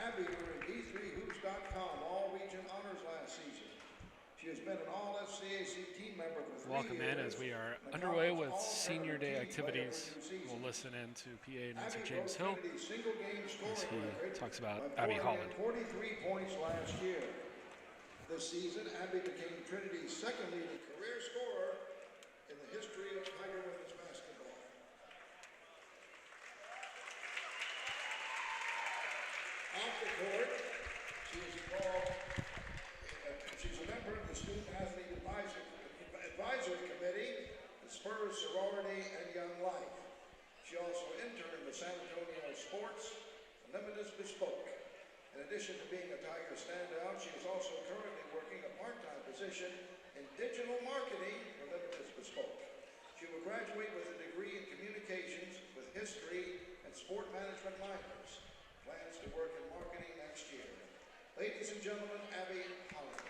Abby earned D3Hoops.com All-Region Honors last season. She has been an All-SCAC team member for 3 Welcome years. in as we are underway with Senior Day activities. We'll listen in to PA announcer James Hill as he talks about Abby Holland. 43 points last year. This season, Abby became Trinity's second leading career scorer in the history of Tiger women's basketball. Off the court, she is involved. She's a member of the Student Athlete Advisory Committee, the Spurs Sorority, and Young Life. She also interned with San Antonio Sports, Limited Bespoke. In addition to being a Tiger standout, she is also currently working a part-time position in digital marketing for Limited Bespoke. She will graduate with a degree in communications with history and sport management minors. Plans to work in marketing next year. Ladies and gentlemen, Abby Holland.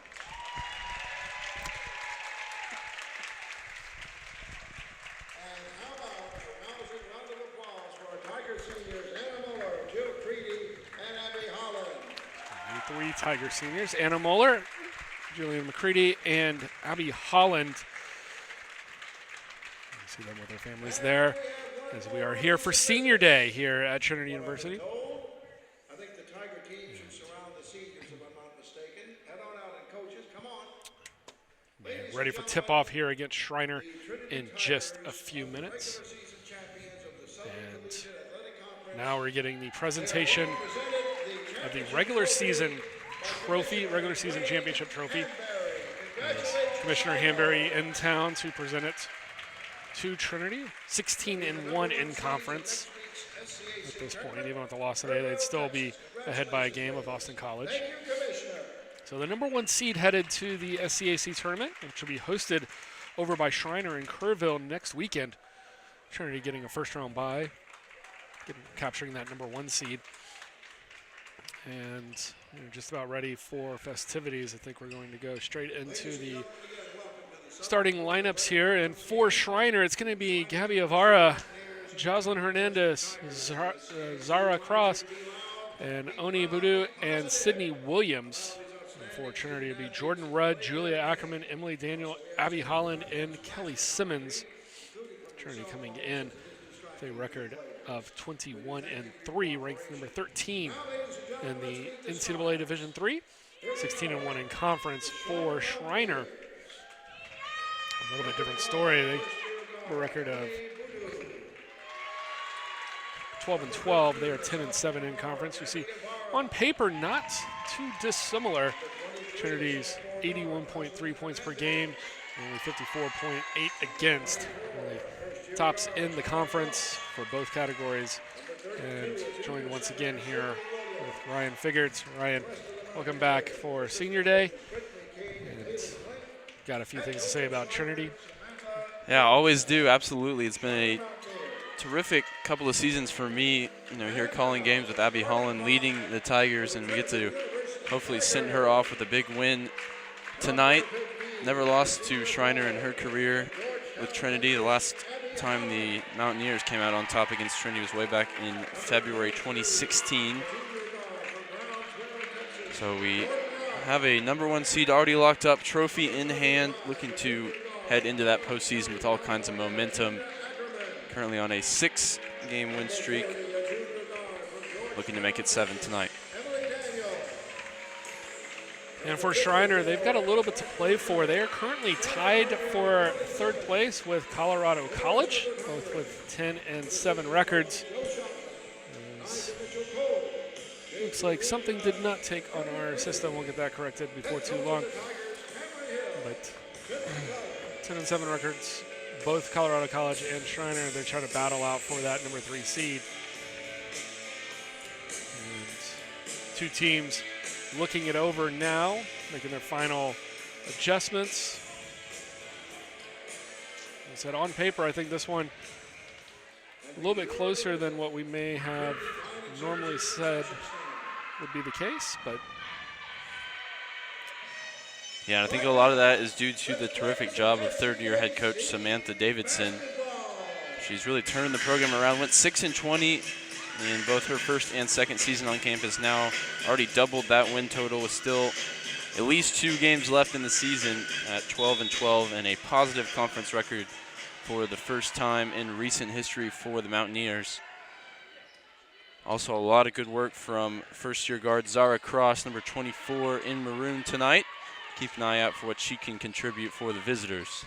And how about a rousing round of applause for our Tiger seniors, Anna Muller, Jill Trinity, and Abby Holland. The 3 Tiger seniors, Anna Muller, Julian McCready, and Abby Holland. You see them with their families there as we are here for Senior Day here at Trinity University. I think the Tiger team should surround the seniors, if I'm not mistaken. Head on out, and coaches, come on. And ready for tip-off here against Schreiner in just a few minutes. And now we're getting the presentation of the regular season trophy, regular season championship trophy. As Commissioner Hanbury in town to present it to Trinity. 16-1 in conference at this point. Even with the loss today, they'd still be ahead by a game of Boston College. So the number 1 seed headed to the SCAC tournament, which will be hosted over by Schreiner in Kerrville next weekend. Trinity getting a first-round bye, capturing that number 1 seed. And just about ready for festivities. I think we're going to go straight into the starting lineups here. And for Schreiner, it's going to be Gabby Avara, Jocelyn Hernandez, Zara Cross, and Oni Boudou, and Sydney Williams. And for Trinity, it'll be Jordan Rudd, Julia Ackerman, Emily Daniel, Abby Holland, and Kelly Simmons. Trinity coming in with a record of 21-3, ranked number 13 in the NCAA Division III, 16-1 in conference for Schreiner. A little bit different story. They have a record of 12-12. They are 10-7 in conference. You see, on paper, not too dissimilar. Trinity's 81.3 points per game, only 54.8 against. Only tops in the conference for both categories. And joined once again here with Ryan Figgards. Ryan, welcome back for Senior Day. And got a few things to say about Trinity. Yeah, always do, absolutely. It's been a terrific couple of seasons for me, here calling games with Abby Holland, leading the Tigers, and we get to hopefully send her off with a big win tonight. Never lost to Schreiner in her career with Trinity. The last time the Mountaineers came out on top against Trinity was way back in February 2016. So we have a number 1 seed already locked up, trophy in hand, looking to head into that postseason with all kinds of momentum. Currently on a 6-game win streak, looking to make it 7 tonight. And for Schreiner, they've got a little bit to play for. They are currently tied for 3rd place with Colorado College, both with 10-7 records. Looks like something did not take on our system. We'll get that corrected before too long. But 10-7 records, both Colorado College and Schreiner. They're trying to battle out for that number 3 seed. And 2 teams looking it over now, making their final adjustments. As I said, on paper, I think this one a little bit closer than what we may have normally said would be the case, but yeah, I think a lot of that is due to the terrific job of 3rd-year head coach Samantha Davidson. She's really turned the program around, went 6-20 in both her first and second season on campus. Now already doubled that win total with still at least 2 games left in the season at 12-12 and a positive conference record for the first time in recent history for the Mountaineers. Also a lot of good work from first-year guard Zara Cross, number 24 in maroon tonight. Keep an eye out for what she can contribute for the visitors.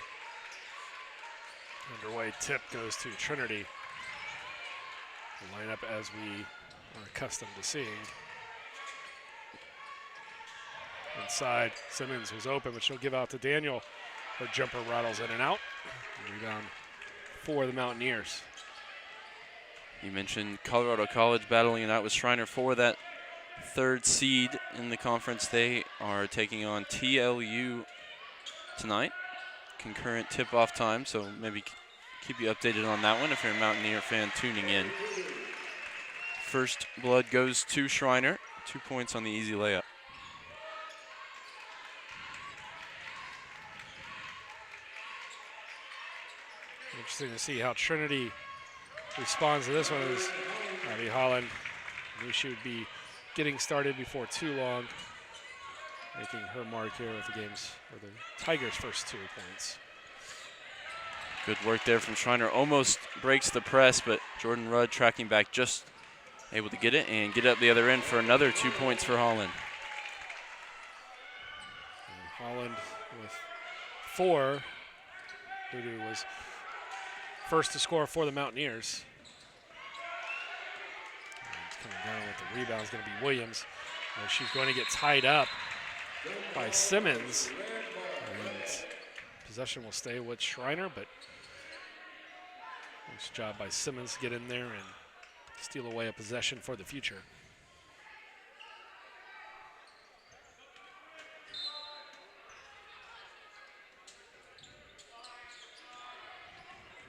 Underway tip goes to Trinity. The lineup as we are accustomed to seeing. Inside, Simmons was open, but she'll give out to Daniel. Her jumper rattles in and out. Rebound for the Mountaineers. You mentioned Colorado College battling it out with Schreiner for that 3rd seed in the conference. They are taking on TLU tonight. Concurrent tip-off time, so maybe keep you updated on that one if you're a Mountaineer fan tuning in. First blood goes to Schreiner. 2 points on the easy layup. Interesting to see how Trinity responds to this one. As Abby Holland knew she would be getting started before too long, making her mark here with the Tigers' first 2 points. Good work there from Schreiner. Almost breaks the press, but Jordan Rudd tracking back, just able to get it and get up the other end for another 2 points for Holland. And Holland with 4. Voodoo was first to score for the Mountaineers. And coming down with the rebound is going to be Williams. And she's going to get tied up by Simmons. And possession will stay with Schreiner, but nice job by Simmons to get in there and steal away a possession for the future.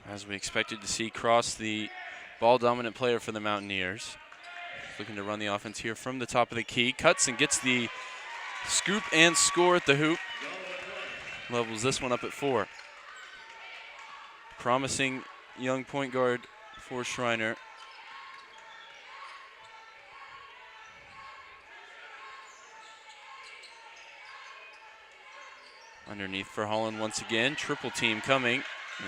As we expected to see, Cross, the ball-dominant player for the Mountaineers. Looking to run the offense here from the top of the key. Cuts and gets the scoop and score at the hoop. Levels this one up at 4. Promising young point guard for Schreiner. Underneath for Holland once again. Triple team coming.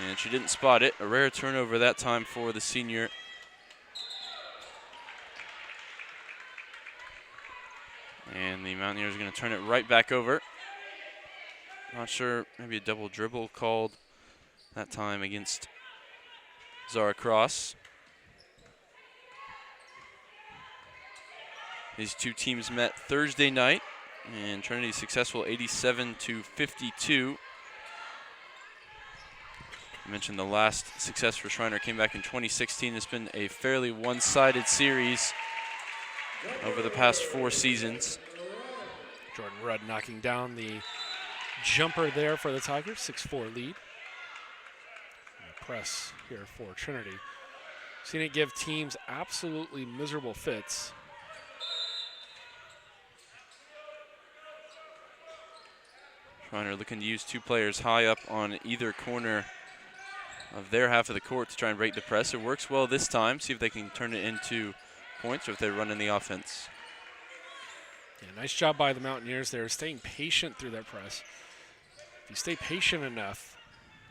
And she didn't spot it. A rare turnover that time for the senior. And the Mountaineers are going to turn it right back over. Not sure, maybe a double dribble called that time against Zara Cross. These 2 teams met Thursday night, and Trinity successful 87-52. I mentioned the last success for Schreiner came back in 2016. It's been a fairly one-sided series over the past 4 seasons. Jordan Rudd knocking down the jumper there for the Tigers, 6-4 lead. And a press here for Trinity. Seen it give teams absolutely miserable fits. Schreiner looking to use 2 players high up on either corner of their half of the court to try and break the press. It works well this time. See if they can turn it into points or if they run in the offense. Yeah, nice job by the Mountaineers there, staying patient through that press. If you stay patient enough,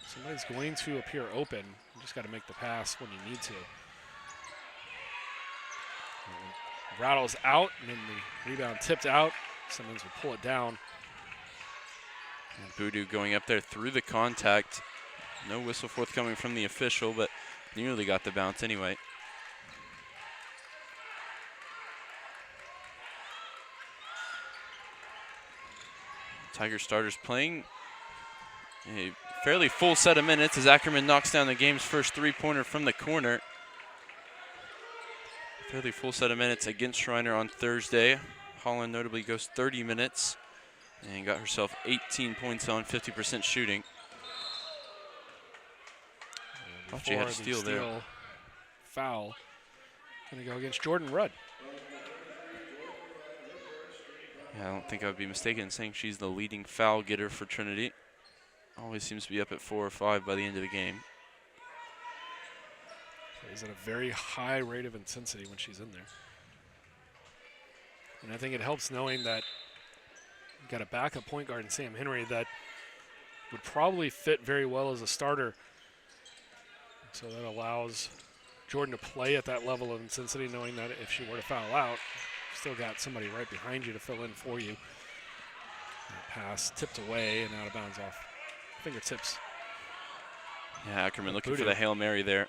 somebody's going to appear open. You just got to make the pass when you need to. Rattles out, and then the rebound tipped out. Simmons will pull it down. And Voodoo going up there through the contact. No whistle forthcoming from the official, but nearly got the bounce anyway. Tiger starters playing a fairly full set of minutes as Ackerman knocks down the game's first 3-pointer from the corner. Fairly full set of minutes against Schreiner on Thursday. Holland notably goes 30 minutes and got herself 18 points on 50% shooting. Thought she had a steal there. Foul. Going to go against Jordan Rudd. Yeah, I don't think I would be mistaken in saying she's the leading foul getter for Trinity. Always seems to be up at 4 or 5 by the end of the game. So is at a very high rate of intensity when she's in there. And I think it helps knowing that you've got a backup point guard in Sam Henry that would probably fit very well as a starter. So that allows Jordan to play at that level of intensity, knowing that if she were to foul out, you've still got somebody right behind you to fill in for you. That pass tipped away and out of bounds off fingertips. Yeah, Ackerman looking for the Hail Mary there.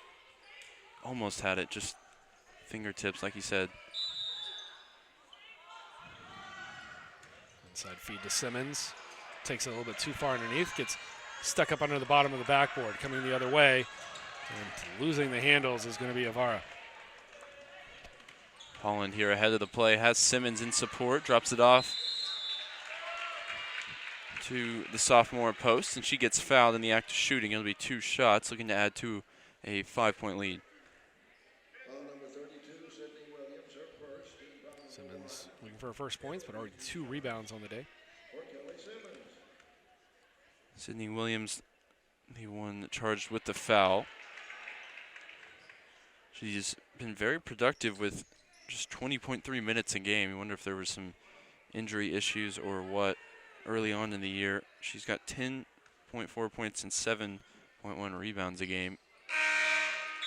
Almost had it, just fingertips, like he said. Inside feed to Simmons. Takes it a little bit too far underneath. Gets stuck up under the bottom of the backboard. Coming the other way. And losing the handles is going to be Avara. Holland here ahead of the play. Has Simmons in support. Drops it off to the sophomore post. And she gets fouled in the act of shooting. It'll be 2 shots. Looking to add to a 5-point lead. Simmons looking for her first points, but already 2 rebounds on the day. Sydney Williams, the one charged with the foul. She's been very productive with just 20.3 minutes a game. You wonder if there was some injury issues or what early on in the year. She's got 10.4 points and 7.1 rebounds a game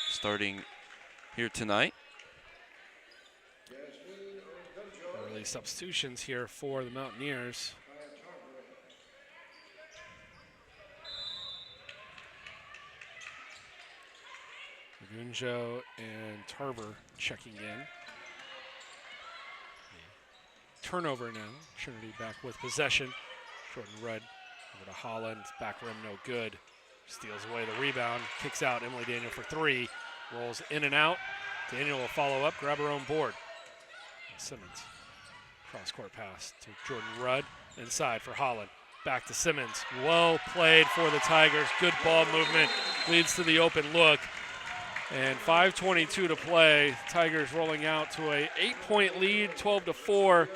starting here tonight. Early substitutions here for the Mountaineers. Gunjo and Tarver checking in. Turnover now. Trinity back with possession. Jordan Rudd over to Holland. Back rim no good. Steals away the rebound. Kicks out Emily Daniel for 3. Rolls in and out. Daniel will follow up. Grab her own board. Simmons. Cross-court pass to Jordan Rudd. Inside for Holland. Back to Simmons. Well played for the Tigers. Good ball movement. Leads to the open look. And 5:22 to play. Tigers rolling out to a 8-point lead, 12-4.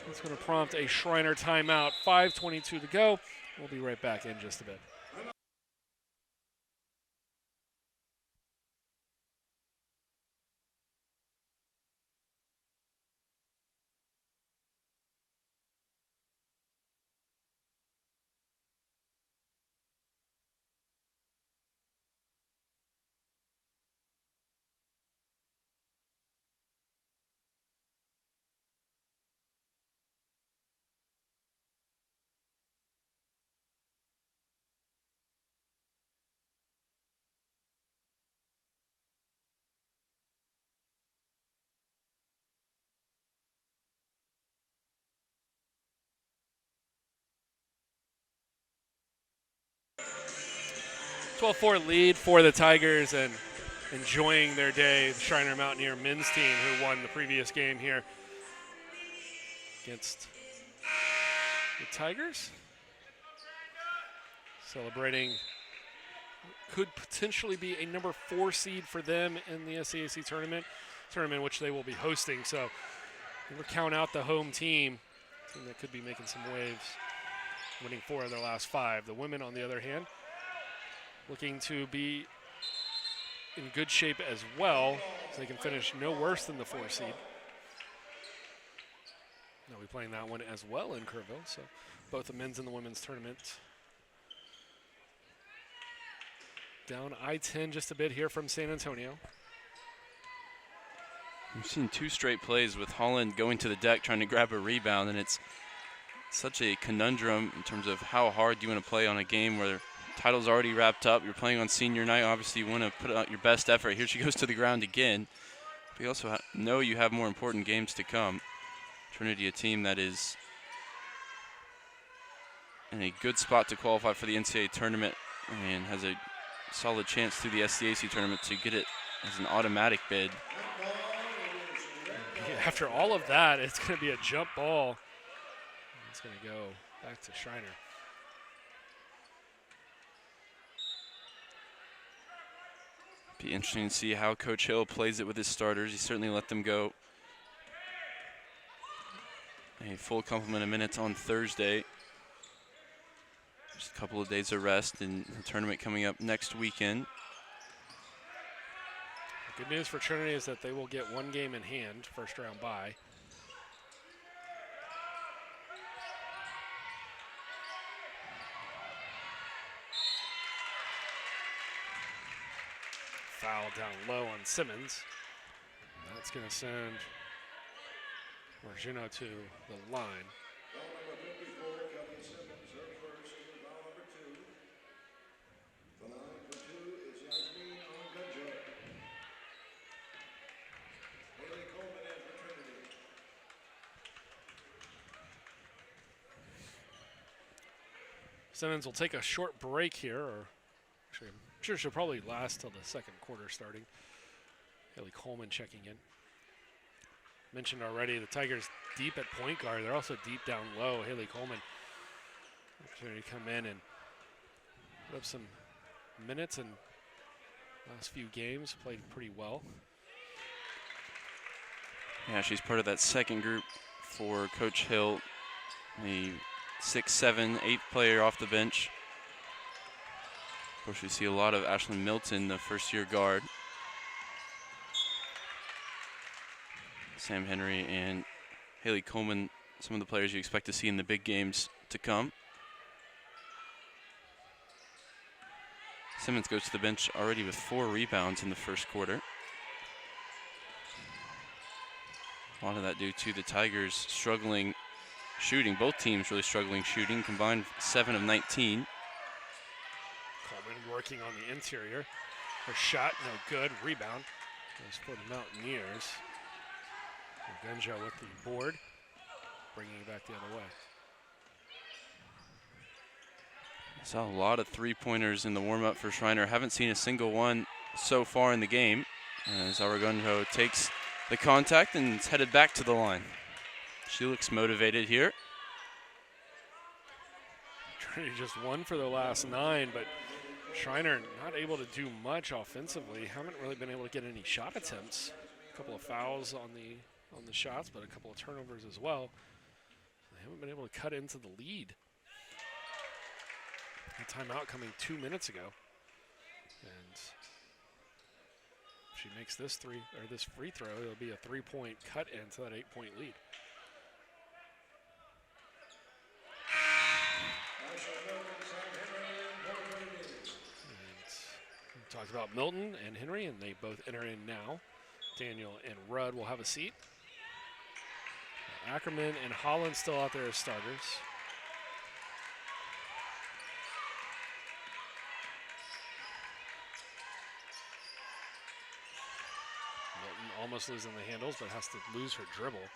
That's going to prompt a Schreiner timeout. 5:22 to go. We'll be right back in just a bit. .4 lead for the Tigers and enjoying their day. The Schreiner Mountaineer men's team who won the previous game here against the Tigers. Celebrating could potentially be a number 4 seed for them in the SCAC tournament which they will be hosting. So never count out the home team that could be making some waves, winning 4 of their last 5. The women, on the other hand, looking to be in good shape as well, so they can finish no worse than the 4 seed. They'll be playing that one as well in Kerrville, so both the men's and the women's tournament. Down I-10 just a bit here from San Antonio. We've seen 2 straight plays with Holland going to the deck trying to grab a rebound, and it's such a conundrum in terms of how hard you want to play on a game where title's already wrapped up. You're playing on senior night. Obviously, you want to put out your best effort. Here she goes to the ground again. But you also know you have more important games to come. Trinity, a team that is in a good spot to qualify for the NCAA tournament and has a solid chance through the SCAC tournament to get it as an automatic bid. After all of that, it's going to be a jump ball. It's going to go back to Schreiner. Be interesting to see how Coach Hill plays it with his starters. He certainly let them go a full complement of minutes on Thursday. Just a couple of days of rest and the tournament coming up next weekend. Good news for Trinity is that they will get one game in hand, first round bye. Foul down low on Simmons. That's going to send Margino to the line. Foul number 54, Kelly Simmons, her first, foul number 2. The line for 2 is Yasmin Ongunjo. Haley Coleman in for Trinity. Simmons will take a short break here, or actually, I'm sure she'll probably last till the second quarter starting. Haley Coleman checking in. Mentioned already, the Tigers deep at point guard. They're also deep down low. Haley Coleman opportunity to come in and put up some minutes in last few games. Played pretty well. Yeah, she's part of that second group for Coach Hill, the 6'7", 8th player off the bench. Of course, we see a lot of Ashlyn Milton, the first-year guard. Sam Henry and Haley Coleman, some of the players you expect to see in the big games to come. Simmons goes to the bench already with 4 rebounds in the first quarter. A lot of that due to the Tigers struggling shooting. Both teams really struggling shooting, combined 7 of 19. Coleman working on the interior. Her shot, no good. Rebound goes for the Mountaineers. Gunjo with the board, bringing it back the other way. Saw a lot of three-pointers in the warm-up for Schreiner. Haven't seen a single one so far in the game, as Aragunjo takes the contact and is headed back to the line. She looks motivated here. Trinity just 1 for the last 9, but Schreiner not able to do much offensively. Haven't really been able to get any shot attempts. A couple of fouls on the shots, but a couple of turnovers as well. They haven't been able to cut into the lead. A timeout coming 2 minutes ago, and if she makes this free throw, it'll be a 3-point cut into that 8-point lead. And we talked about Milton and Henry, and they both enter in now. Daniel and Rudd will have a seat. Ackerman and Holland still out there as starters. Milton almost losing the handles, but has to lose her dribble.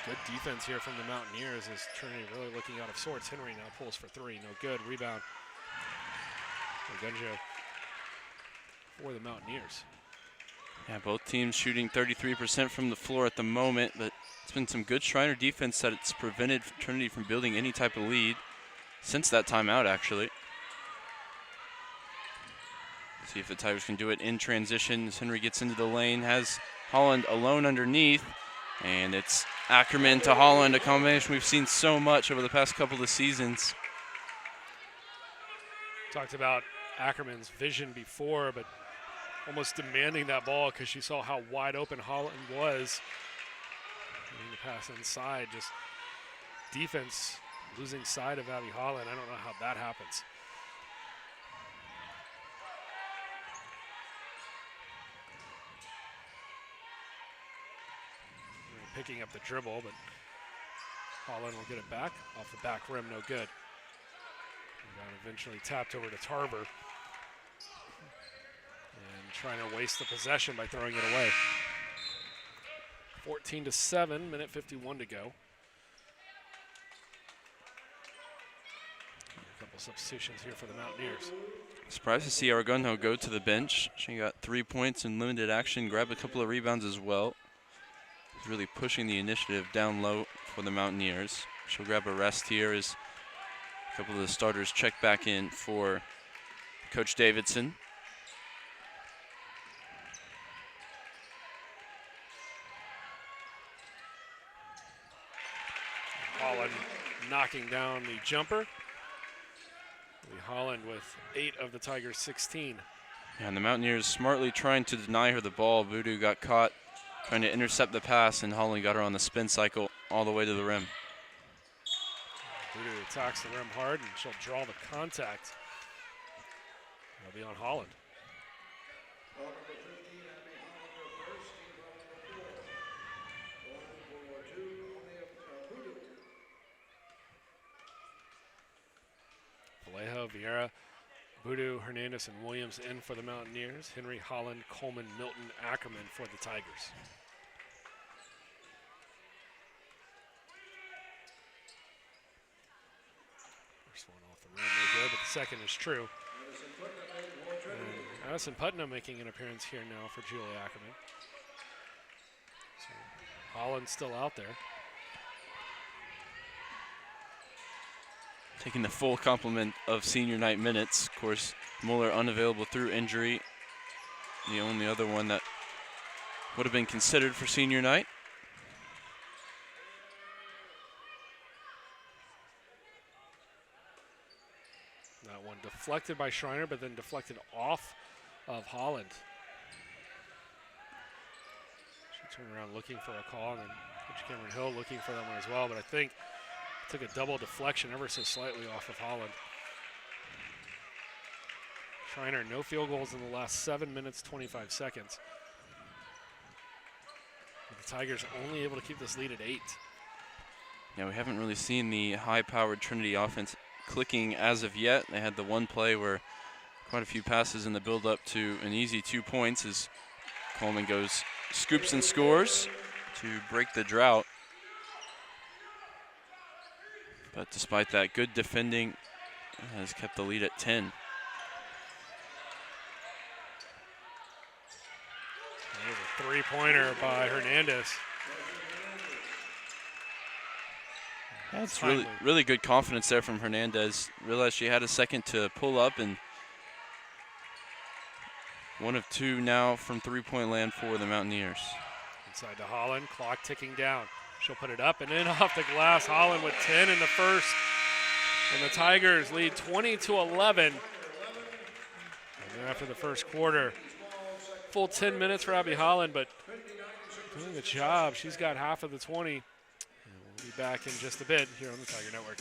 Good defense here from the Mountaineers as Trinity really looking out of sorts. Henry now pulls for 3, no good. Rebound. Gunjo for the Mountaineers. Yeah, both teams shooting 33% from the floor at the moment, but it's been some good Schreiner defense that it's prevented Trinity from building any type of lead since that timeout, actually. See if the Tigers can do it in transition as Henry gets into the lane, has Holland alone underneath, and it's Ackerman to Holland, a combination we've seen so much over the past couple of seasons. Talked about Ackerman's vision before, but almost demanding that ball because she saw how wide open Holland was. Getting the pass inside, just defense losing sight of Abby Holland. I don't know how that happens. Picking up the dribble, but Holland will get it back off the back rim, no good. Rebound eventually tapped over to Tarver. And trying to waste the possession by throwing it away. 14-7, minute 51 to go. A couple substitutions here for the Mountaineers. Surprised to see Aragunjo go to the bench. She got 3 points in limited action, grabbed a couple of rebounds as well. She's really pushing the initiative down low for the Mountaineers. She'll grab a rest here as a couple of the starters check back in for Coach Davidson. Holland knocking down the jumper. Holland with 8 of the Tigers' 16. Yeah, and the Mountaineers smartly trying to deny her the ball. Voodoo got caught trying to intercept the pass, and Holland got her on the spin cycle all the way to the rim. Voodoo attacks the rim hard, and she'll draw the contact. It'll be on Holland. Vallejo, Vieira, Voodoo, Hernandez, and Williams in for the Mountaineers. Henry, Holland, Coleman, Milton, Ackerman for the Tigers. First one off the rim, no good, but the second is true. And Addison Putnam making an appearance here now for Julie Ackerman. So Holland's still out there. Taking the full complement of senior night minutes. Of course, Mueller unavailable through injury. The only other one that would have been considered for senior night. That one deflected by Schreiner, but then deflected off of Holland. She turned around looking for a call, and then Coach Cameron Hill looking for that one as well, but I think took a double deflection ever so slightly off of Holland. Schreiner, no field goals in the last 7 minutes, 25 seconds. But the Tigers only able to keep this lead at 8. Yeah, we haven't really seen the high-powered Trinity offense clicking as of yet. They had the one play where quite a few passes in the build-up to an easy 2 points as Coleman goes, scoops and scores to break the drought. But despite that, good defending has kept the lead at 10. There's a three-pointer by Hernandez. That's really good confidence there from Hernandez. Realized she had a second to pull up, and 1 of 2 now from three-point land for the Mountaineers. Inside to Holland, clock ticking down. She'll put it up and in off the glass. Holland with 10 in the first. And the Tigers lead 20-11. And after the first quarter, full 10 minutes for Abby Holland, but doing the job. She's got half of the 20. And we'll be back in just a bit here on the Tiger Network.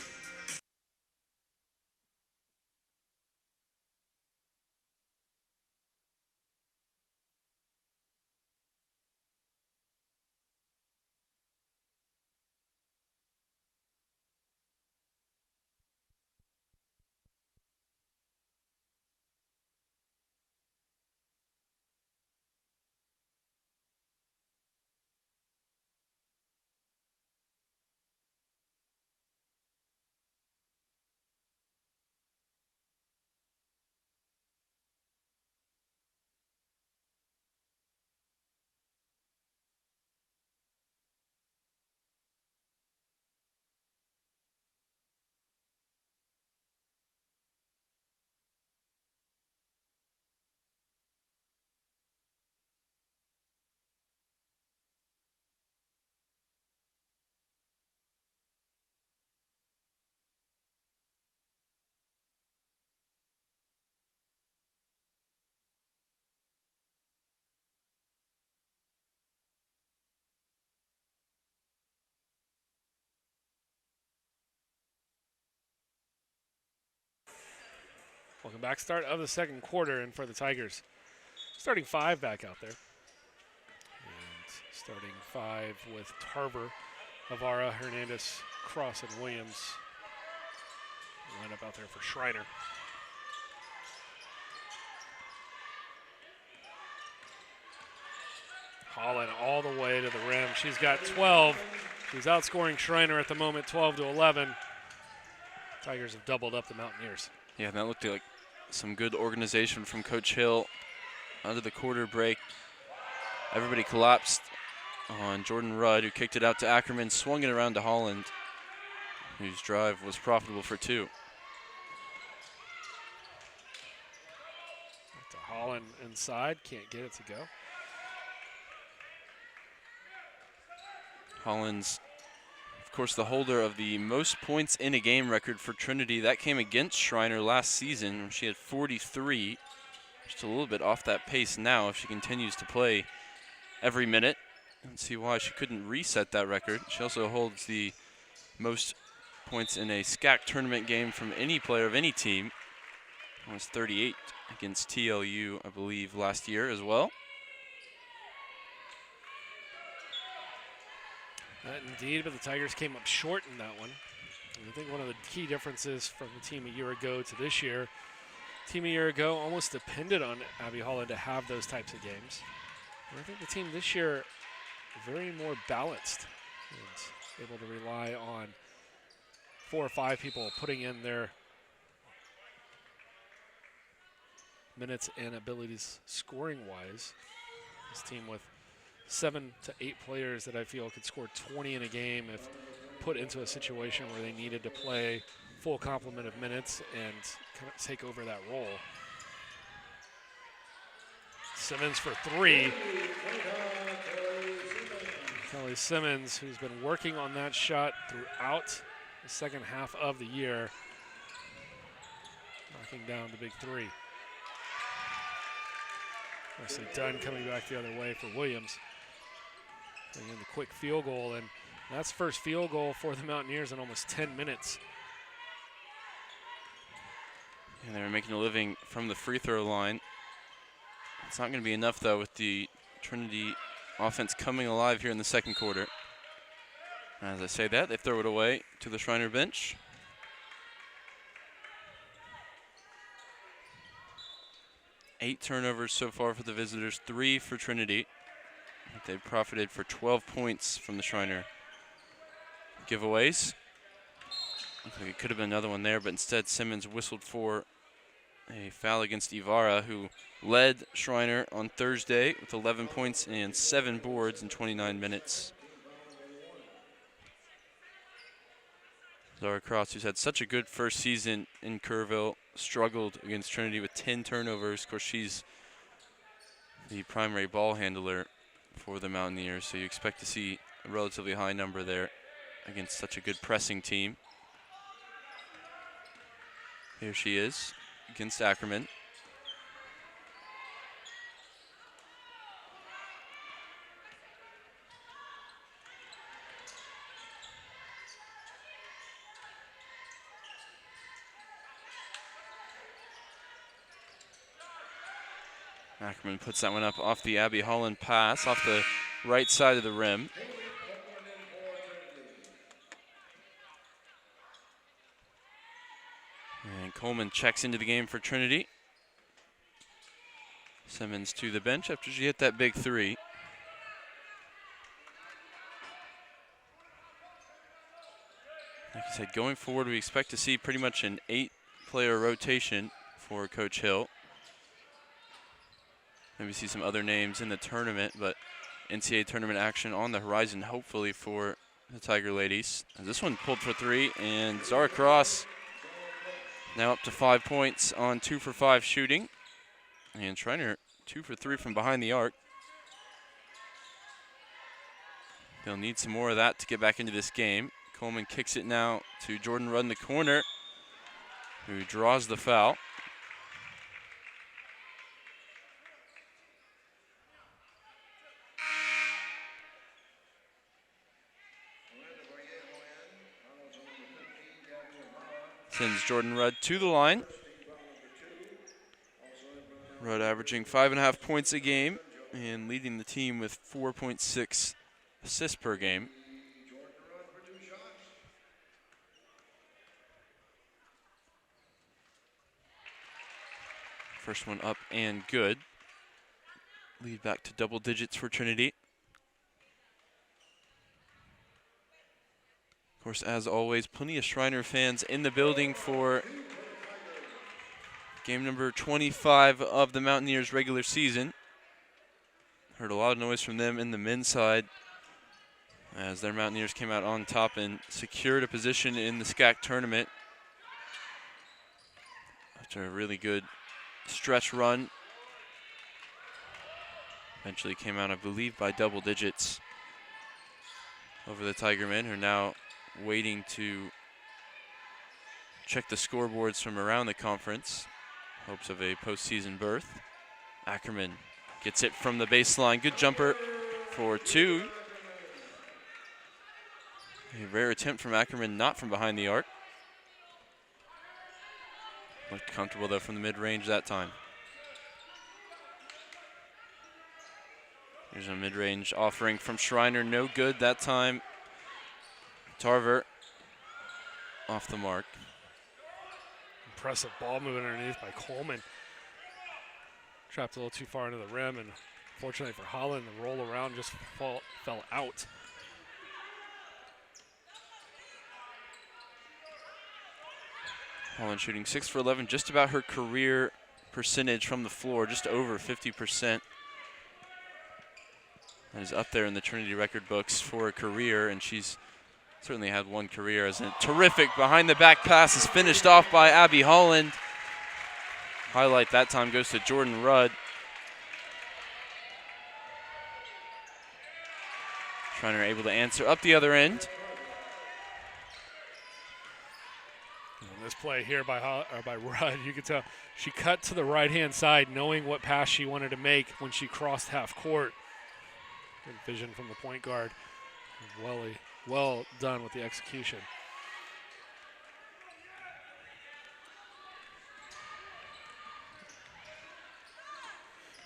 Welcome back. Start of the second quarter, and for the Tigers, starting 5 back out there. And starting 5 with Tarver, Navarra, Hernandez, Cross, and Williams. Line up out there for Schreiner. Holland all the way to the rim. She's got 12. She's outscoring Schreiner at the moment, 12-11. Tigers have doubled up the Mountaineers. Yeah, that looked like some good organization from Coach Hill. Under the quarter break, everybody collapsed on Jordan Rudd, who kicked it out to Ackerman, swung it around to Holland, whose drive was profitable for 2. To Holland inside, can't get it to go. Holland's, of course, the holder of the most points in a game record for Trinity. That came against Schreiner last season. She had 43. Just a little bit off that pace now if she continues to play every minute. And see why she couldn't reset that record. She also holds the most points in a SCAC tournament game from any player of any team. It was 38 against TLU, I believe, last year as well. Indeed, but the Tigers came up short in that one. And I think one of the key differences from the team a year ago to this year, team a year ago almost depended on Abby Holland to have those types of games. And I think the team this year very more balanced and able to rely on 4 or 5 people putting in their minutes and abilities scoring-wise. This team with 7 to 8 players that I feel could score 20 in a game if put into a situation where they needed to play full complement of minutes and kind of take over that role. Simmons for 3. Kelly Simmons, who's been working on that shot throughout the second half of the year, knocking down the big 3. Nicely done, coming back the other way for Williams. Putting in the quick field goal, and that's first field goal for the Mountaineers in almost 10 minutes. And they're making a living from the free throw line. It's not going to be enough, though, with the Trinity offense coming alive here in the second quarter. As I say that, they throw it away to the Schreiner bench. Eight turnovers so far for the visitors, 3 for Trinity. They've profited for 12 points from the Schreiner giveaways. Looks like it could have been another one there, but instead Simmons whistled for a foul against Ibarra, who led Schreiner on Thursday with 11 points and 7 boards in 29 minutes. Zara Cross, who's had such a good first season in Kerrville, struggled against Trinity with 10 turnovers. Of course, she's the primary ball handler for the Mountaineers, so you expect to see a relatively high number there against such a good pressing team. Here she is against Ackerman. Ackerman puts that one up off the Abby Holland pass, off the right side of the rim. And Coleman checks into the game for Trinity. Simmons to the bench after she hit that big 3. Like I said, going forward, we expect to see pretty much an 8-player rotation for Coach Hill. Maybe see some other names in the tournament, but NCAA tournament action on the horizon, hopefully, for the Tiger ladies. And this one pulled for 3, and Zara Cross now up to 5 points on 2 for 5 shooting. And Schreiner 2 for 3 from behind the arc. They'll need some more of that to get back into this game. Coleman kicks it now to Jordan Rudd in the corner, who draws the foul. Sends Jordan Rudd to the line. Rudd averaging 5.5 points a game and leading the team with 4.6 assists per game. First one up and good. Lead back to double digits for Trinity. Of course, as always, plenty of Schreiner fans in the building for game number 25 of the Mountaineers regular season. Heard a lot of noise from them in the men's side as their Mountaineers came out on top and secured a position in the SCAC tournament after a really good stretch run. Eventually came out, I believe, by double digits over the Tiger men, who are now waiting to check the scoreboards from around the conference. Hopes of a postseason berth. Ackerman gets it from the baseline. Good jumper for 2. A rare attempt from Ackerman, not from behind the arc. Looked comfortable though from the mid-range that time. Here's a mid-range offering from Schreiner, no good that time. Tarver off the mark. Impressive ball movement underneath by Coleman. Trapped a little too far into the rim, and fortunately for Holland, the roll around just fell out. Holland shooting 6 for 11, just about her career percentage from the floor, just over 50%. That is up there in the Trinity record books for a career, and she's certainly had one career as a terrific behind the back pass is finished off by Abby Holland. Highlight that time goes to Jordan Rudd. Schreiner able to answer up the other end. And this play here by Rudd, you could tell she cut to the right-hand side knowing what pass she wanted to make when she crossed half court. Good vision from the point guard. Well done with the execution.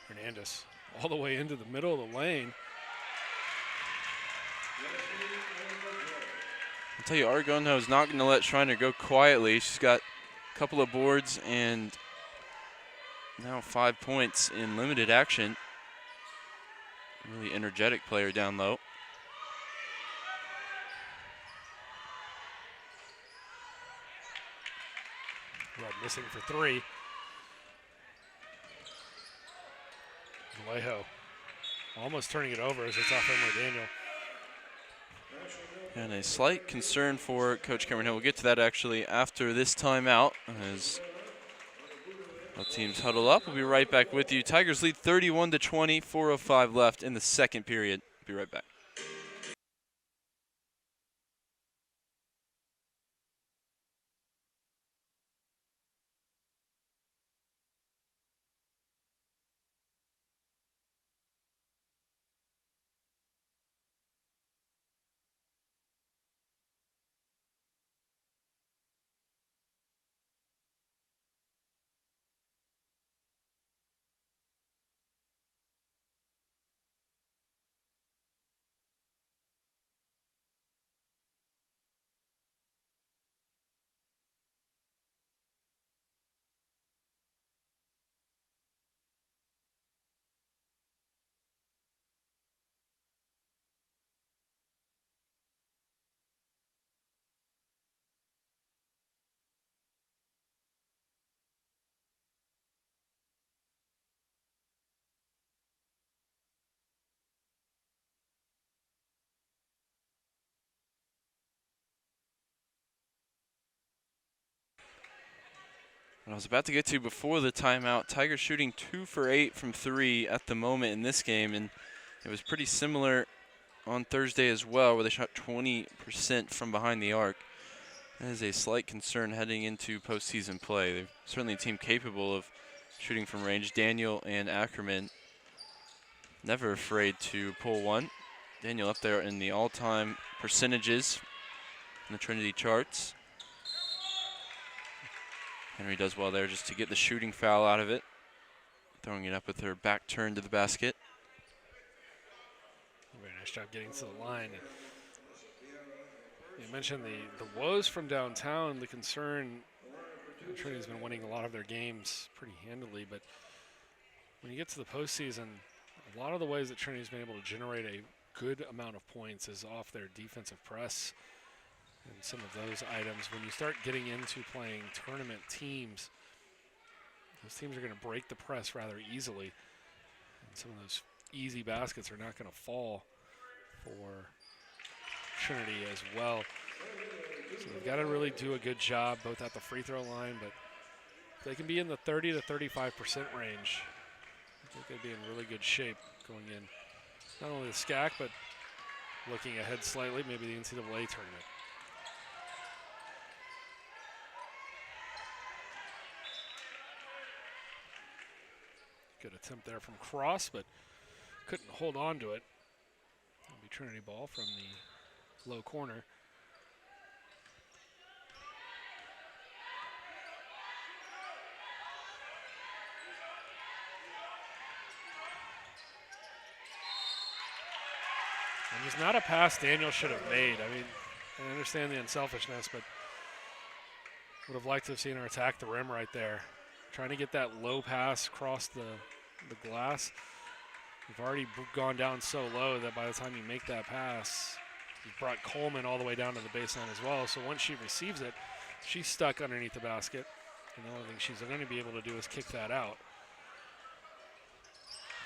Hernandez all the way into the middle of the lane. I'll tell you, Argono is not going to let Schreiner go quietly. She's got a couple of boards and now 5 points in limited action. Really energetic player down low. Rudd missing for 3. Vallejo almost turning it over as it's off Emily Daniel. And a slight concern for Coach Cameron Hill. We'll get to that actually after this timeout as both teams huddle up. We'll be right back with you. Tigers lead 31-20, 4:05 left in the second period. Be right back. What I was about to get to before the timeout, Tigers shooting 2 for 8 from 3 at the moment in this game, and it was pretty similar on Thursday as well, where they shot 20% from behind the arc. That is a slight concern heading into postseason play. They're certainly a team capable of shooting from range. Daniel and Ackerman never afraid to pull one. Daniel up there in the all-time percentages in the Trinity charts. Henry does well there just to get the shooting foul out of it. Throwing it up with her back turned to the basket. Very nice job getting to the line. You mentioned the woes from downtown, the concern. Trinity's been winning a lot of their games pretty handily, but when you get to the postseason, a lot of the ways that Trinity's been able to generate a good amount of points is off their defensive press and some of those items. When you start getting into playing tournament teams, those teams are going to break the press rather easily. And some of those easy baskets are not going to fall for Trinity as well. So they've got to really do a good job both at the free throw line, but if they can be in the 30 to 35% range, I think they'd be in really good shape going in. Not only the SCAC, but looking ahead slightly, maybe the NCAA tournament. Good attempt there from Cross, but couldn't hold on to it. It'll be Trinity ball from the low corner. And it's not a pass Daniel should have made. I mean, I understand the unselfishness, but would have liked to have seen her attack the rim right there. Trying to get that low pass across the glass. You've already gone down so low that by the time you make that pass, you've brought Coleman all the way down to the baseline as well. So once she receives it, she's stuck underneath the basket. And the only thing she's going to be able to do is kick that out.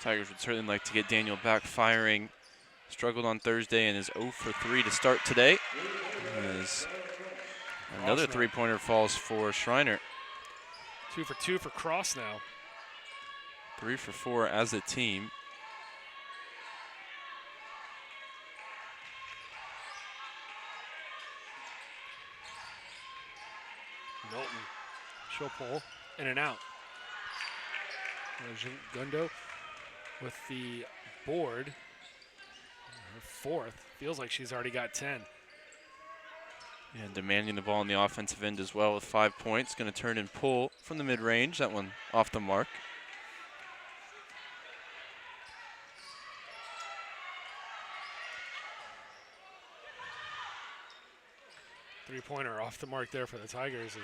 Tigers would certainly like to get Daniel back firing. Struggled on Thursday and is 0 for 3 to start today. As another three-pointer falls for Schreiner. 2 for 2 for Cross now. 3 for 4 as a team. Milton, she'll pull in and out. Gundo with the board. Her fourth. Feels like she's already got 10. And demanding the ball on the offensive end as well with 5 points. Going to turn and pull from the mid-range. That one off the mark. Three-pointer off the mark there for the Tigers.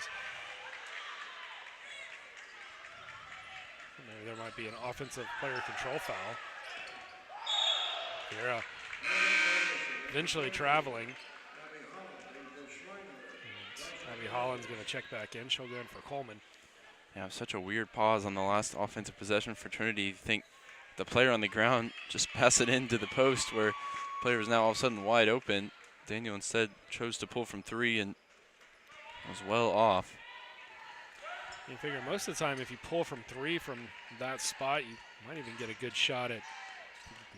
There might be an offensive player control foul. Vera eventually traveling. Abby Holland's going to check back in. She'll go in for Coleman. Yeah, such a weird pause on the last offensive possession for Trinity. You think the player on the ground just pass it into the post where the player is now all of a sudden wide open. Daniel instead chose to pull from 3 and was well off. You figure most of the time if you pull from 3 from that spot, you might even get a good shot at,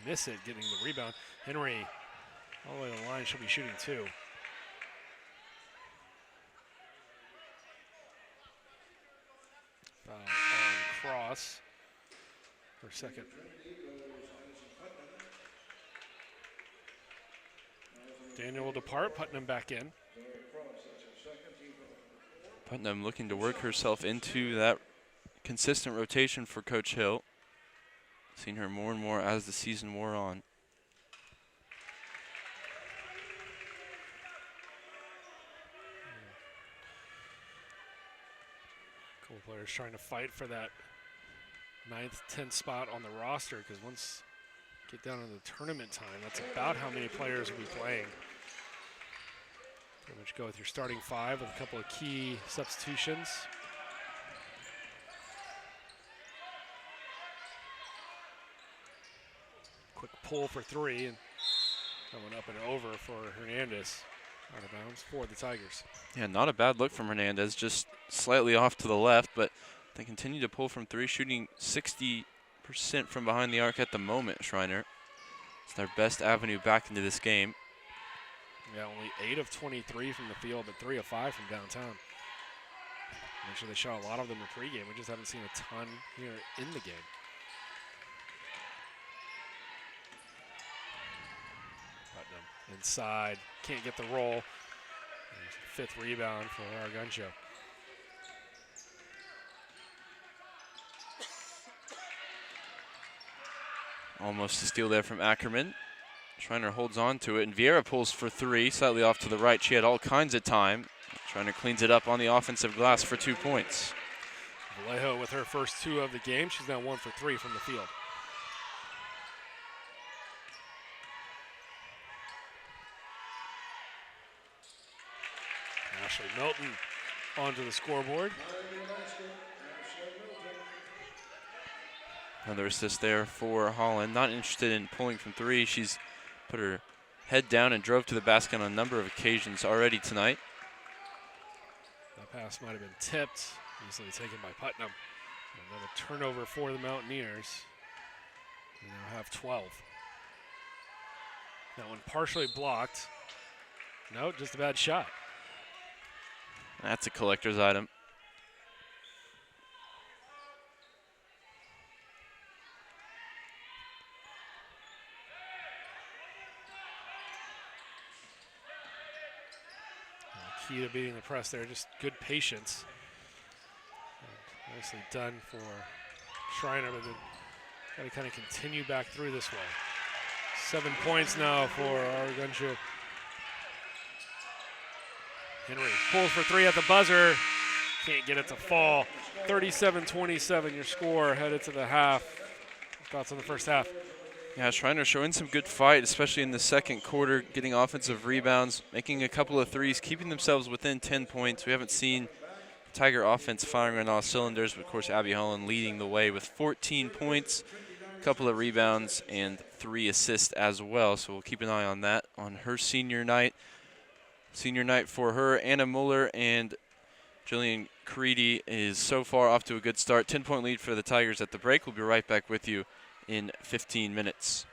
miss it, getting the rebound. Henry all the way to the line, she'll be shooting 2. Foul on Cross. Her second. Daniel will depart, Putnam back in. Putnam looking to work herself into that consistent rotation for Coach Hill. Seen her more and more as the season wore on. Couple players trying to fight for that 9th, 10th spot on the roster, because once you get down to the tournament time, that's about how many players will be playing. Pretty much go with your starting 5 with a couple of key substitutions. Quick pull for 3, and that went up and over for Hernandez. Out of bounds for the Tigers. Yeah, not a bad look from Hernandez, just slightly off to the left, but they continue to pull from 3, shooting 60% from behind the arc at the moment, Schreiner. It's their best avenue back into this game. Yeah, only 8 of 23 from the field, but 3 of 5 from downtown. Make sure they shot a lot of them in the pregame. We just haven't seen a ton here in the game. Putnam inside, can't get the roll. 5th rebound for our gun show. Almost a steal there from Ackerman. Schreiner holds on to it, and Vieira pulls for 3, slightly off to the right. She had all kinds of time. Schreiner cleans it up on the offensive glass for 2 points. Vallejo with her first 2 of the game. She's now 1 for 3 from the field. Ashley Milton onto the scoreboard. Another assist there for Holland. Not interested in pulling from 3. She's put her head down and drove to the basket on a number of occasions already tonight. That pass might have been tipped, easily taken by Putnam. Another turnover for the Mountaineers. They now have 12. That one partially blocked. No, just a bad shot. That's a collector's item. key to beating the press there. Just good patience. And nicely done for Schreiner, but got to kind of continue back through this way. 7 points now for Argunchu. Henry pulls for 3 at the buzzer. Can't get it to fall. 37-27 your score headed to the half. Thoughts on the first half? Yeah, Schreiner showing some good fight, especially in the second quarter, getting offensive rebounds, making a couple of threes, keeping themselves within 10 points. We haven't seen Tiger offense firing on all cylinders, but of course Abby Holland leading the way with 14 points, a couple of rebounds, and 3 assists as well. So we'll keep an eye on that on her senior night. Senior night for her. Anna Muller and Jillian Creedy is so far off to a good start. 10-point lead for the Tigers at the break. We'll be right back with you in 15 minutes.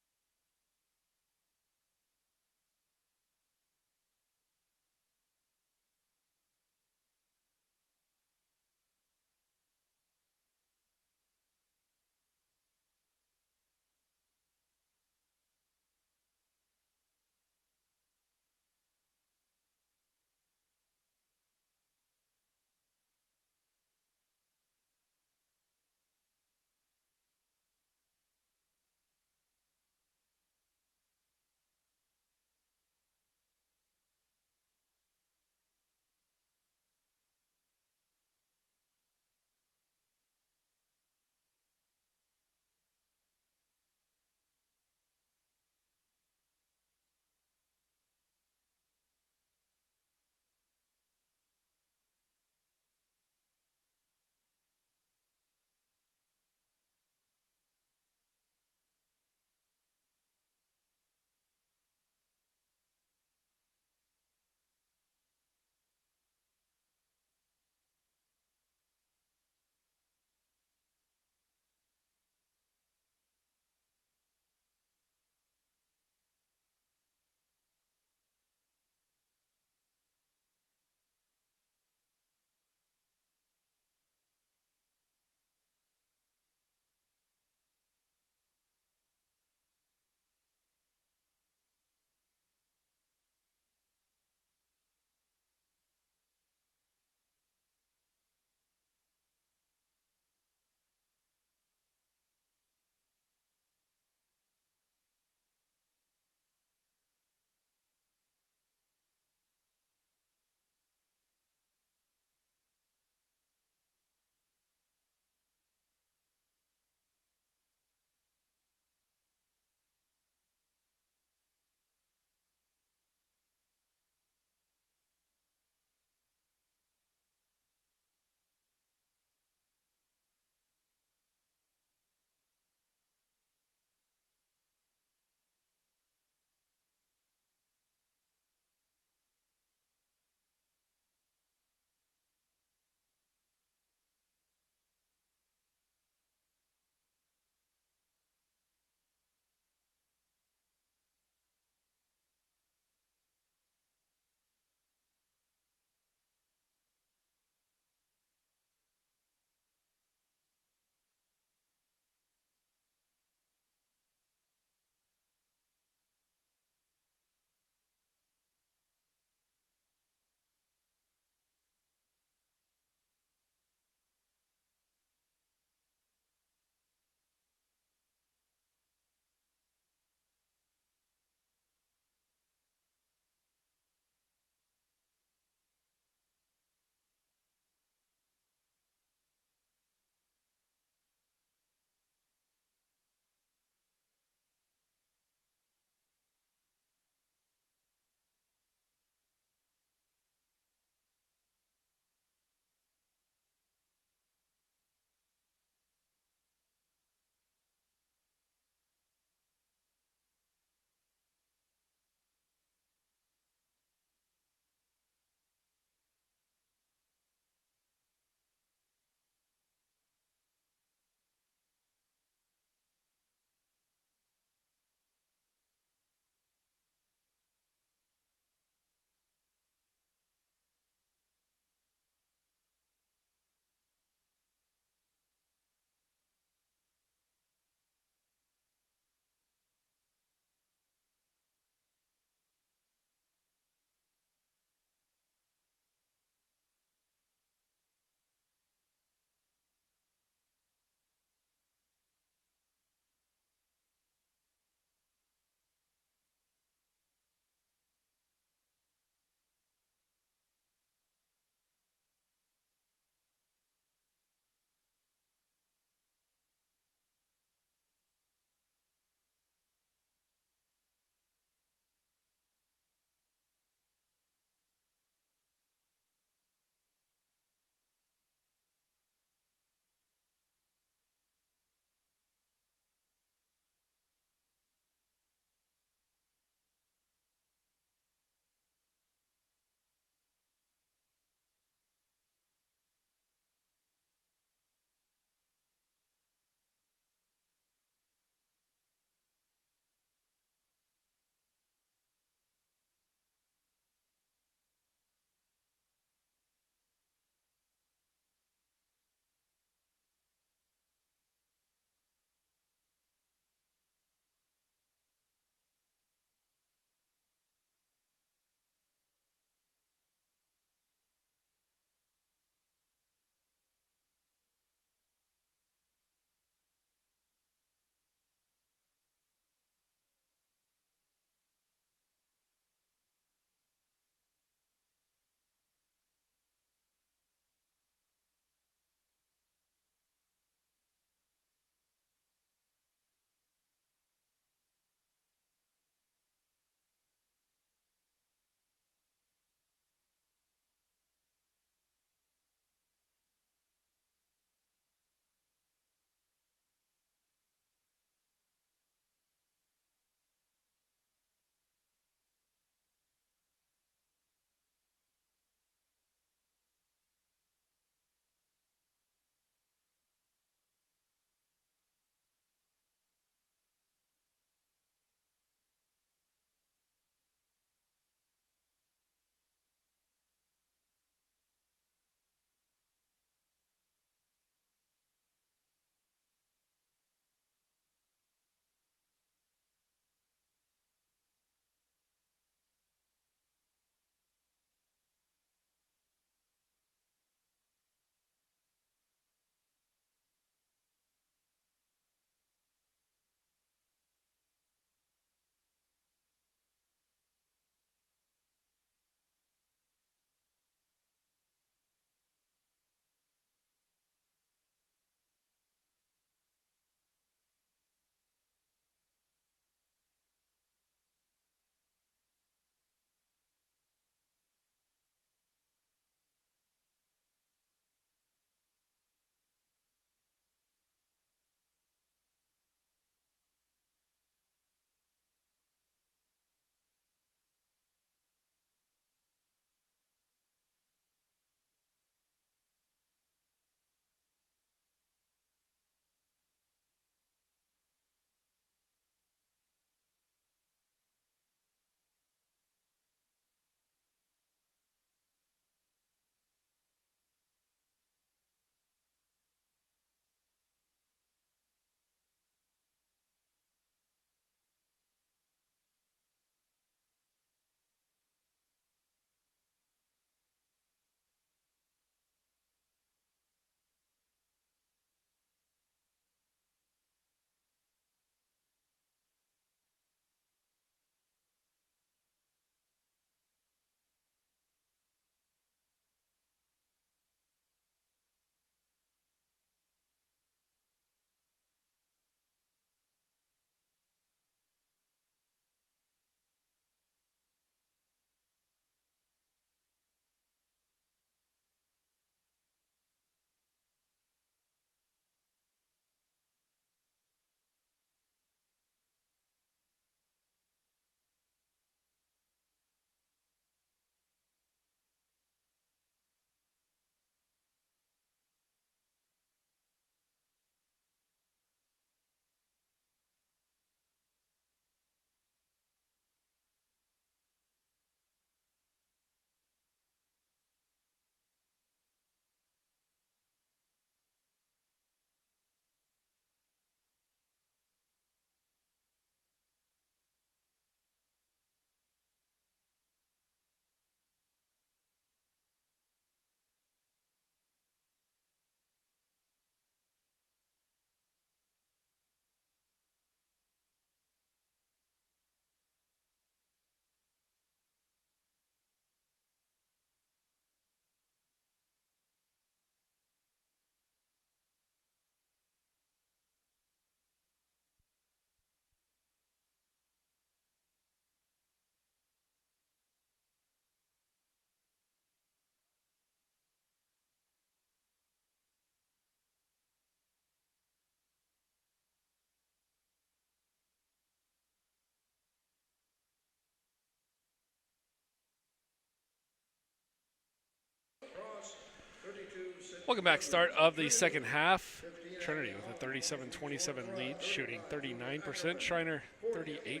Welcome back. Start of the second half. Trinity with a 37-27 lead, shooting 39%. Schreiner 38%.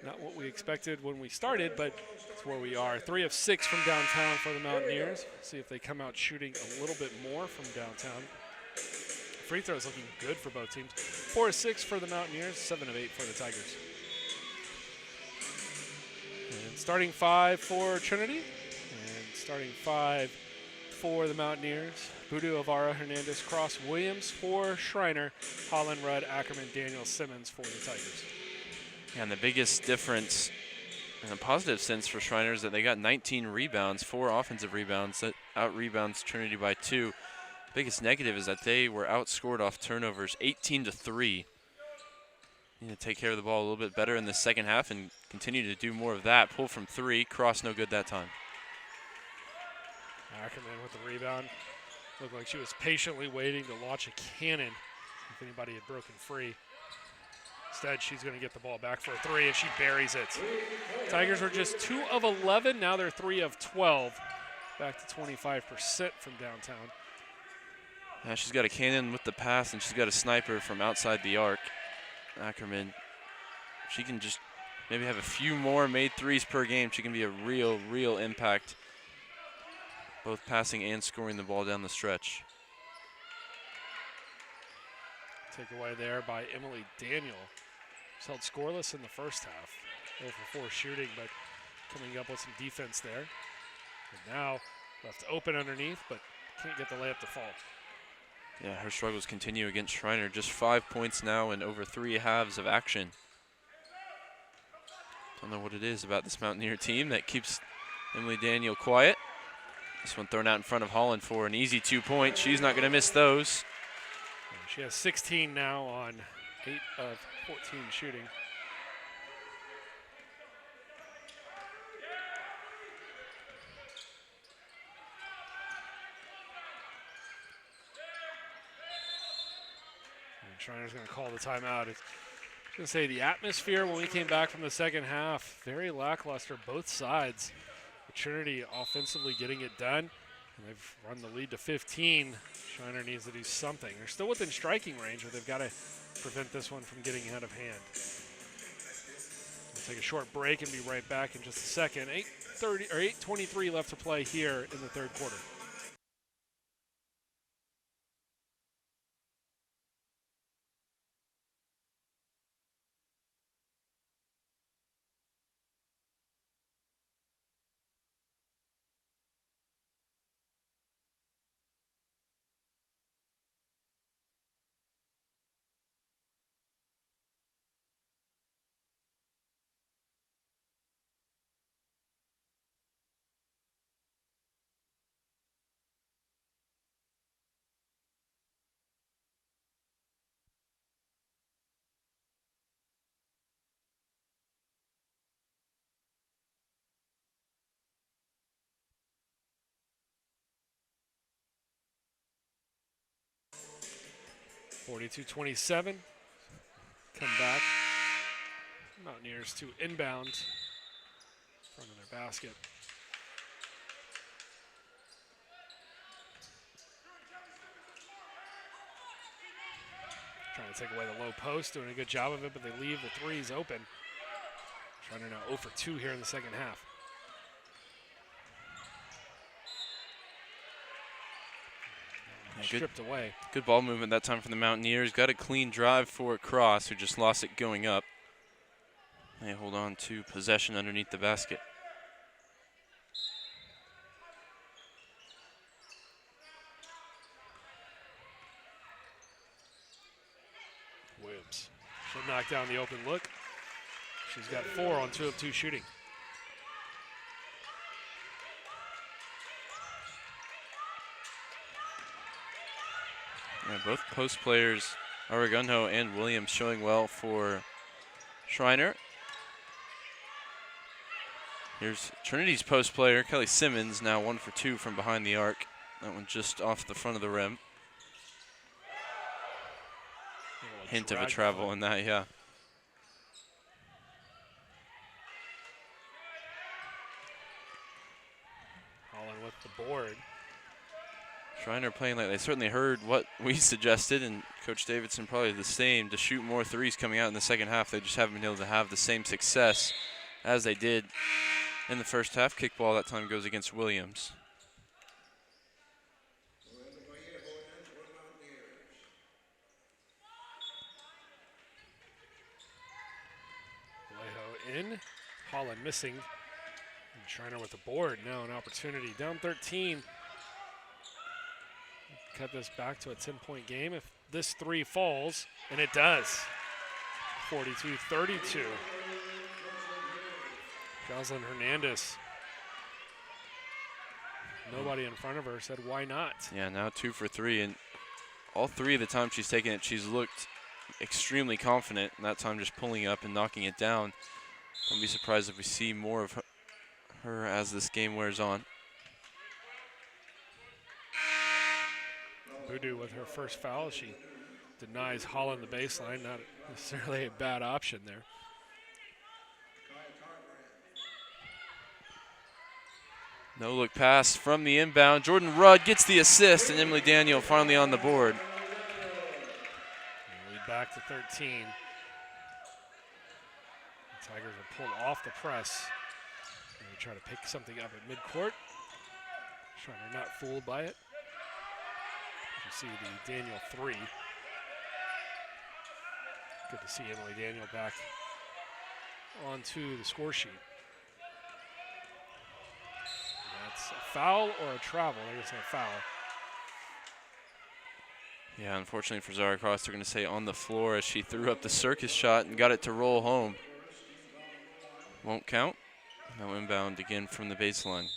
Not what we expected when we started, but it's where we are. 3 of 6 from downtown for the Mountaineers. See if they come out shooting a little bit more from downtown. Free throws looking good for both teams. 4 of 6 for the Mountaineers, 7 of 8 for the Tigers. And starting 5 for Trinity, and starting 5 for the Mountaineers. Budu, Avara, Hernandez, Cross, Williams for Schreiner, Holland, Rudd, Ackerman, Daniel, Simmons for the Tigers. And the biggest difference in a positive sense for Schreiner is that they got 19 rebounds, 4 offensive rebounds that out-rebounds Trinity by 2. Biggest negative is that they were outscored off turnovers 18-3. Need to take care of the ball a little bit better in the second half and continue to do more of that. Pull from 3, Cross no good that time. Ackerman with the rebound. Looked like she was patiently waiting to launch a cannon if anybody had broken free. Instead, she's going to get the ball back for a 3, and she buries it. Tigers were just 2 of 11. Now they're 3 of 12. Back to 25% from downtown. Yeah, she's got a cannon with the pass, and she's got a sniper from outside the arc. Ackerman, she can just maybe have a few more made 3s per game. She can be a real impact, both passing and scoring the ball down the stretch. Takeaway there by Emily Daniel. She's held scoreless in the first half. 0 for 4 shooting, but coming up with some defense there. And now left open underneath, but can't get the layup to fall. Yeah, her struggles continue against Schreiner. Just 5 points now in over 3 halves of action. Don't know what it is about this Mountaineer team that keeps Emily Daniel quiet. This one thrown out in front of Holland for an easy 2-point. She's not going to miss those. She has 16 now on 8 of 14 shooting. And Schreiner's going to call the timeout. It's going to say the atmosphere when we came back from the second half, very lackluster, both sides. Trinity offensively getting it done, and they've run the lead to 15. Schreiner needs to do something. They're still within striking range, but they've got to prevent this one from getting out of hand. We'll take a short break and be right back in just a second. 8:23 left to play here in the third quarter. (42-27). Come back. Mountaineers to inbound in front of their basket. Trying to take away the low post, doing a good job of it, but they leave the threes open. Schreiner now 0 for 2 here in the second half. Stripped away. Good ball movement that time from the Mountaineers. Got a clean drive for Cross, who just lost it going up. They hold on to possession underneath the basket. Williams. She'll knock down the open look. She's got 4 on 2 of 2 shooting. Yeah, both post players, Aragunjo and Williams, showing well for Schreiner. Here's Trinity's post player, Kelly Simmons, now 1 for 2 from behind the arc. That one just off the front of the rim. Hint of a travel in that, yeah. Holland with the board. Schreiner playing like they certainly heard what we suggested, and Coach Davidson probably the same, to shoot more threes coming out in the second half. They just haven't been able to have the same success as they did in the first half. Kickball that time goes against Williams. Vallejo in, Holland missing. And Schreiner with the board, now an opportunity. Down 13. Cut this back to a 10-point game if this three falls, and it does. 42-32. Jocelyn Hernandez. Nobody in front of her said, why not? Yeah, now 2 for 3, and all 3 of the time she's taken it, she's looked extremely confident, and that time just pulling up and knocking it down. Don't be surprised if we see more of her as this game wears on. Voodoo with her first foul. She denies Holland the baseline. Not necessarily a bad option there. No look pass from the inbound. Jordan Rudd gets the assist, and Emily Daniel finally on the board. Lead back to 13. The Tigers are pulled off the press. They try to pick something up at midcourt. Schreiner not fooled by it. You see the Daniel 3. Good to see Emily Daniel back onto the score sheet. That's a foul or a travel. I guess a foul. Yeah, unfortunately for Zara Cross, they're going to say on the floor as she threw up the circus shot and got it to roll home. Won't count. No inbound again from the baseline.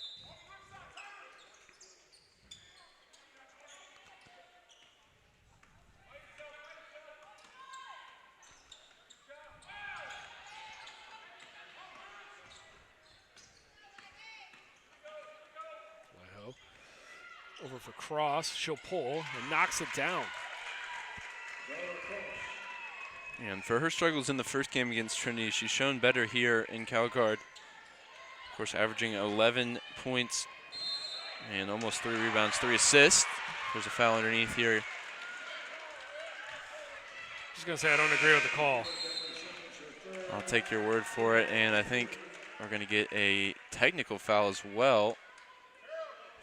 Over for Cross, she'll pull and knocks it down. And for her struggles in the first game against Trinity, she's shown better here in Calgard. Of course, averaging 11 points and almost 3 rebounds, 3 assists. There's a foul underneath here. Just gonna say I don't agree with the call. I'll take your word for it, and I think we're gonna get a technical foul as well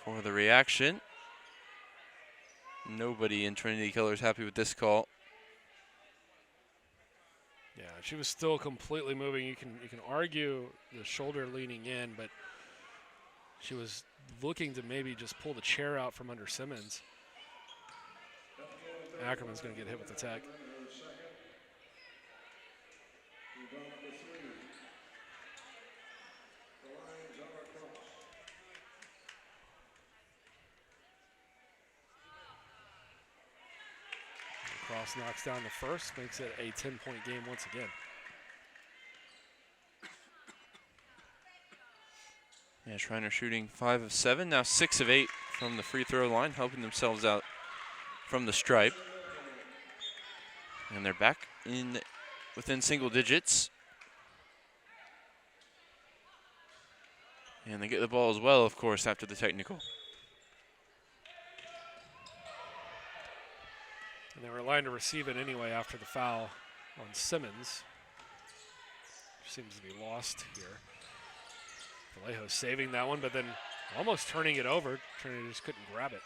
for the reaction. Nobody in Trinity colors happy with this call. Yeah, she was still completely moving. You can argue the shoulder leaning in, but she was looking to maybe just pull the chair out from under Simmons. Ackerman's going to get hit with the tech. Cross knocks down the first, makes it a 10-point game once again. Yeah, Schreiner shooting 5 of 7, now 6 of 8 from the free throw line, helping themselves out from the stripe. And they're back in within single digits. And they get the ball as well, of course, after the technical. And they were aligned to receive it anyway after the foul on Simmons. Seems to be lost here. Vallejo saving that one, but then almost turning it over. Trinity just couldn't grab it.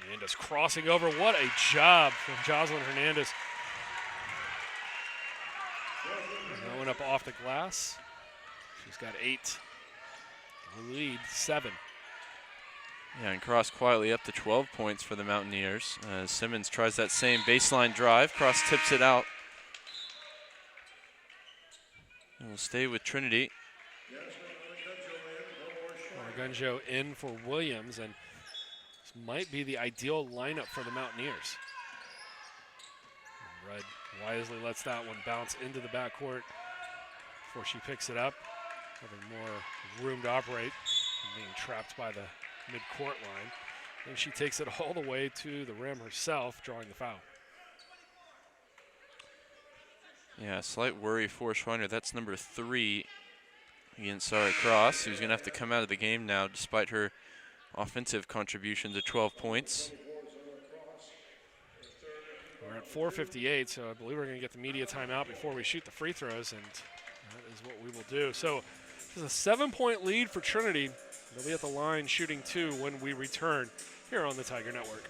Hernandez crossing over. What a job from Jocelyn Hernandez. And that went up off the glass. She's got 8. The lead, 7. Yeah, and Cross quietly up to 12 points for the Mountaineers. Simmons tries that same baseline drive. Cross tips it out. And we'll stay with Trinity. Argunjo in for Williams, and this might be the ideal lineup for the Mountaineers. And Rudd wisely lets that one bounce into the backcourt before she picks it up, having more room to operate and being trapped by the mid-court line. And she takes it all the way to the rim herself, drawing the foul. Yeah, slight worry for Schreiner. That's number 3 against Sarah Cross, who's going to have to come out of the game now, despite her offensive contribution to 12 points. We're at 4:58, so I believe we're going to get the media timeout before we shoot the free throws, and that is what we will do. So this is a 7-point lead for Trinity. They'll be at the line shooting 2 when we return here on the Tiger Network.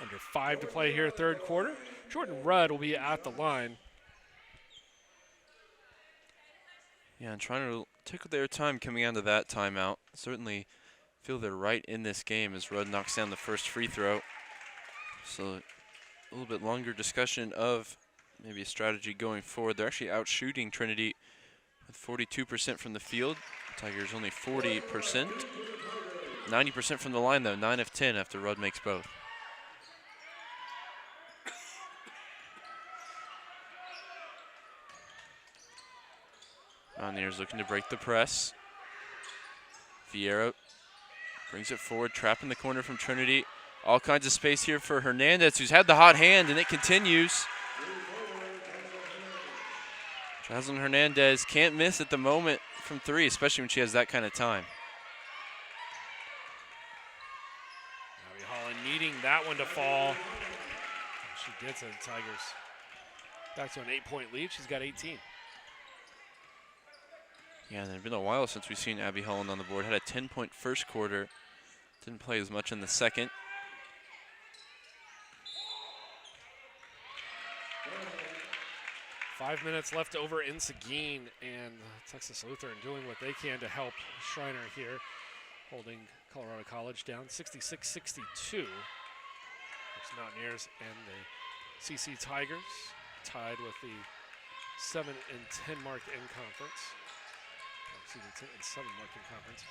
Under 5 to play here, third quarter. Jordan Rudd will be at the line. Yeah, and trying to take their time coming out of that timeout. Certainly feel they're right in this game as Rudd knocks down the first free throw. So a little bit longer discussion of maybe a strategy going forward. They're actually out shooting Trinity with 42% from the field. Tigers only 40%. 90% from the line though, 9 of 10 after Rudd makes both. Mountaineers looking to break the press. Vieira brings it forward, trap in the corner from Trinity. All kinds of space here for Hernandez, who's had the hot hand, and it continues. Jocelyn Hernandez can't miss at the moment from 3, especially when she has that kind of time. Abby Holland needing that one to fall. She gets it, Tigers back to an 8-point lead. She's got 18. Yeah, and it's been a while since we've seen Abby Holland on the board. Had a 10-point first quarter. Didn't play as much in the second. Five minutes left over in Seguin, and Texas Lutheran doing what they can to help Schreiner here, holding Colorado College down 66-62. It's Mountaineers and the CC Tigers tied with the 7 and 10 marked in conference. Excuse me, 10 and 7 marked in conference.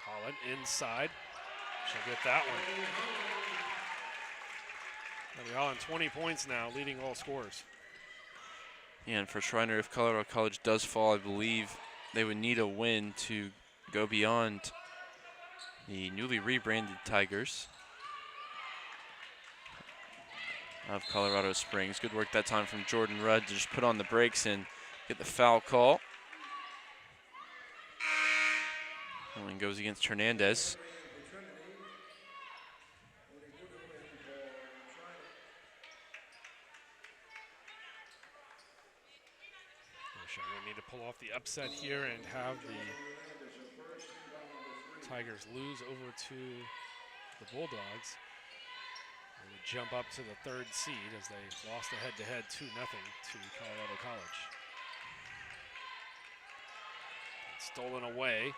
Holland inside. She'll get that one. Abby Holland 20 points now, leading all scorers. Yeah, and for Schreiner, if Colorado College does fall, I believe they would need a win to go beyond the newly rebranded Tigers of Colorado Springs. Good work that time from Jordan Rudd to just put on the brakes and get the foul call. That one goes against Hernandez. Schreiner need to pull off the upset here and have the Tigers lose over to the Bulldogs. They would jump up to the 3rd seed as they lost the head-to-head 2-0 to Colorado College. It's stolen away.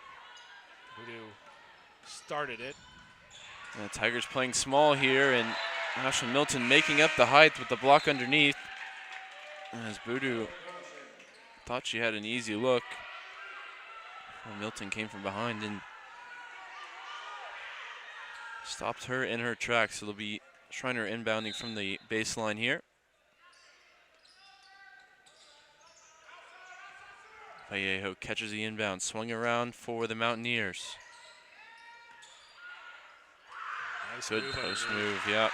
Voodoo started it. And the Tigers playing small here, and Ashlyn Milton making up the height with the block underneath. As Voodoo thought she had an easy look. Well, Milton came from behind and stopped her in her tracks. So it'll be Schreiner inbounding from the baseline here. Vallejo catches the inbound, swung around for the Mountaineers. Nice Good move post underneath. move, yeah.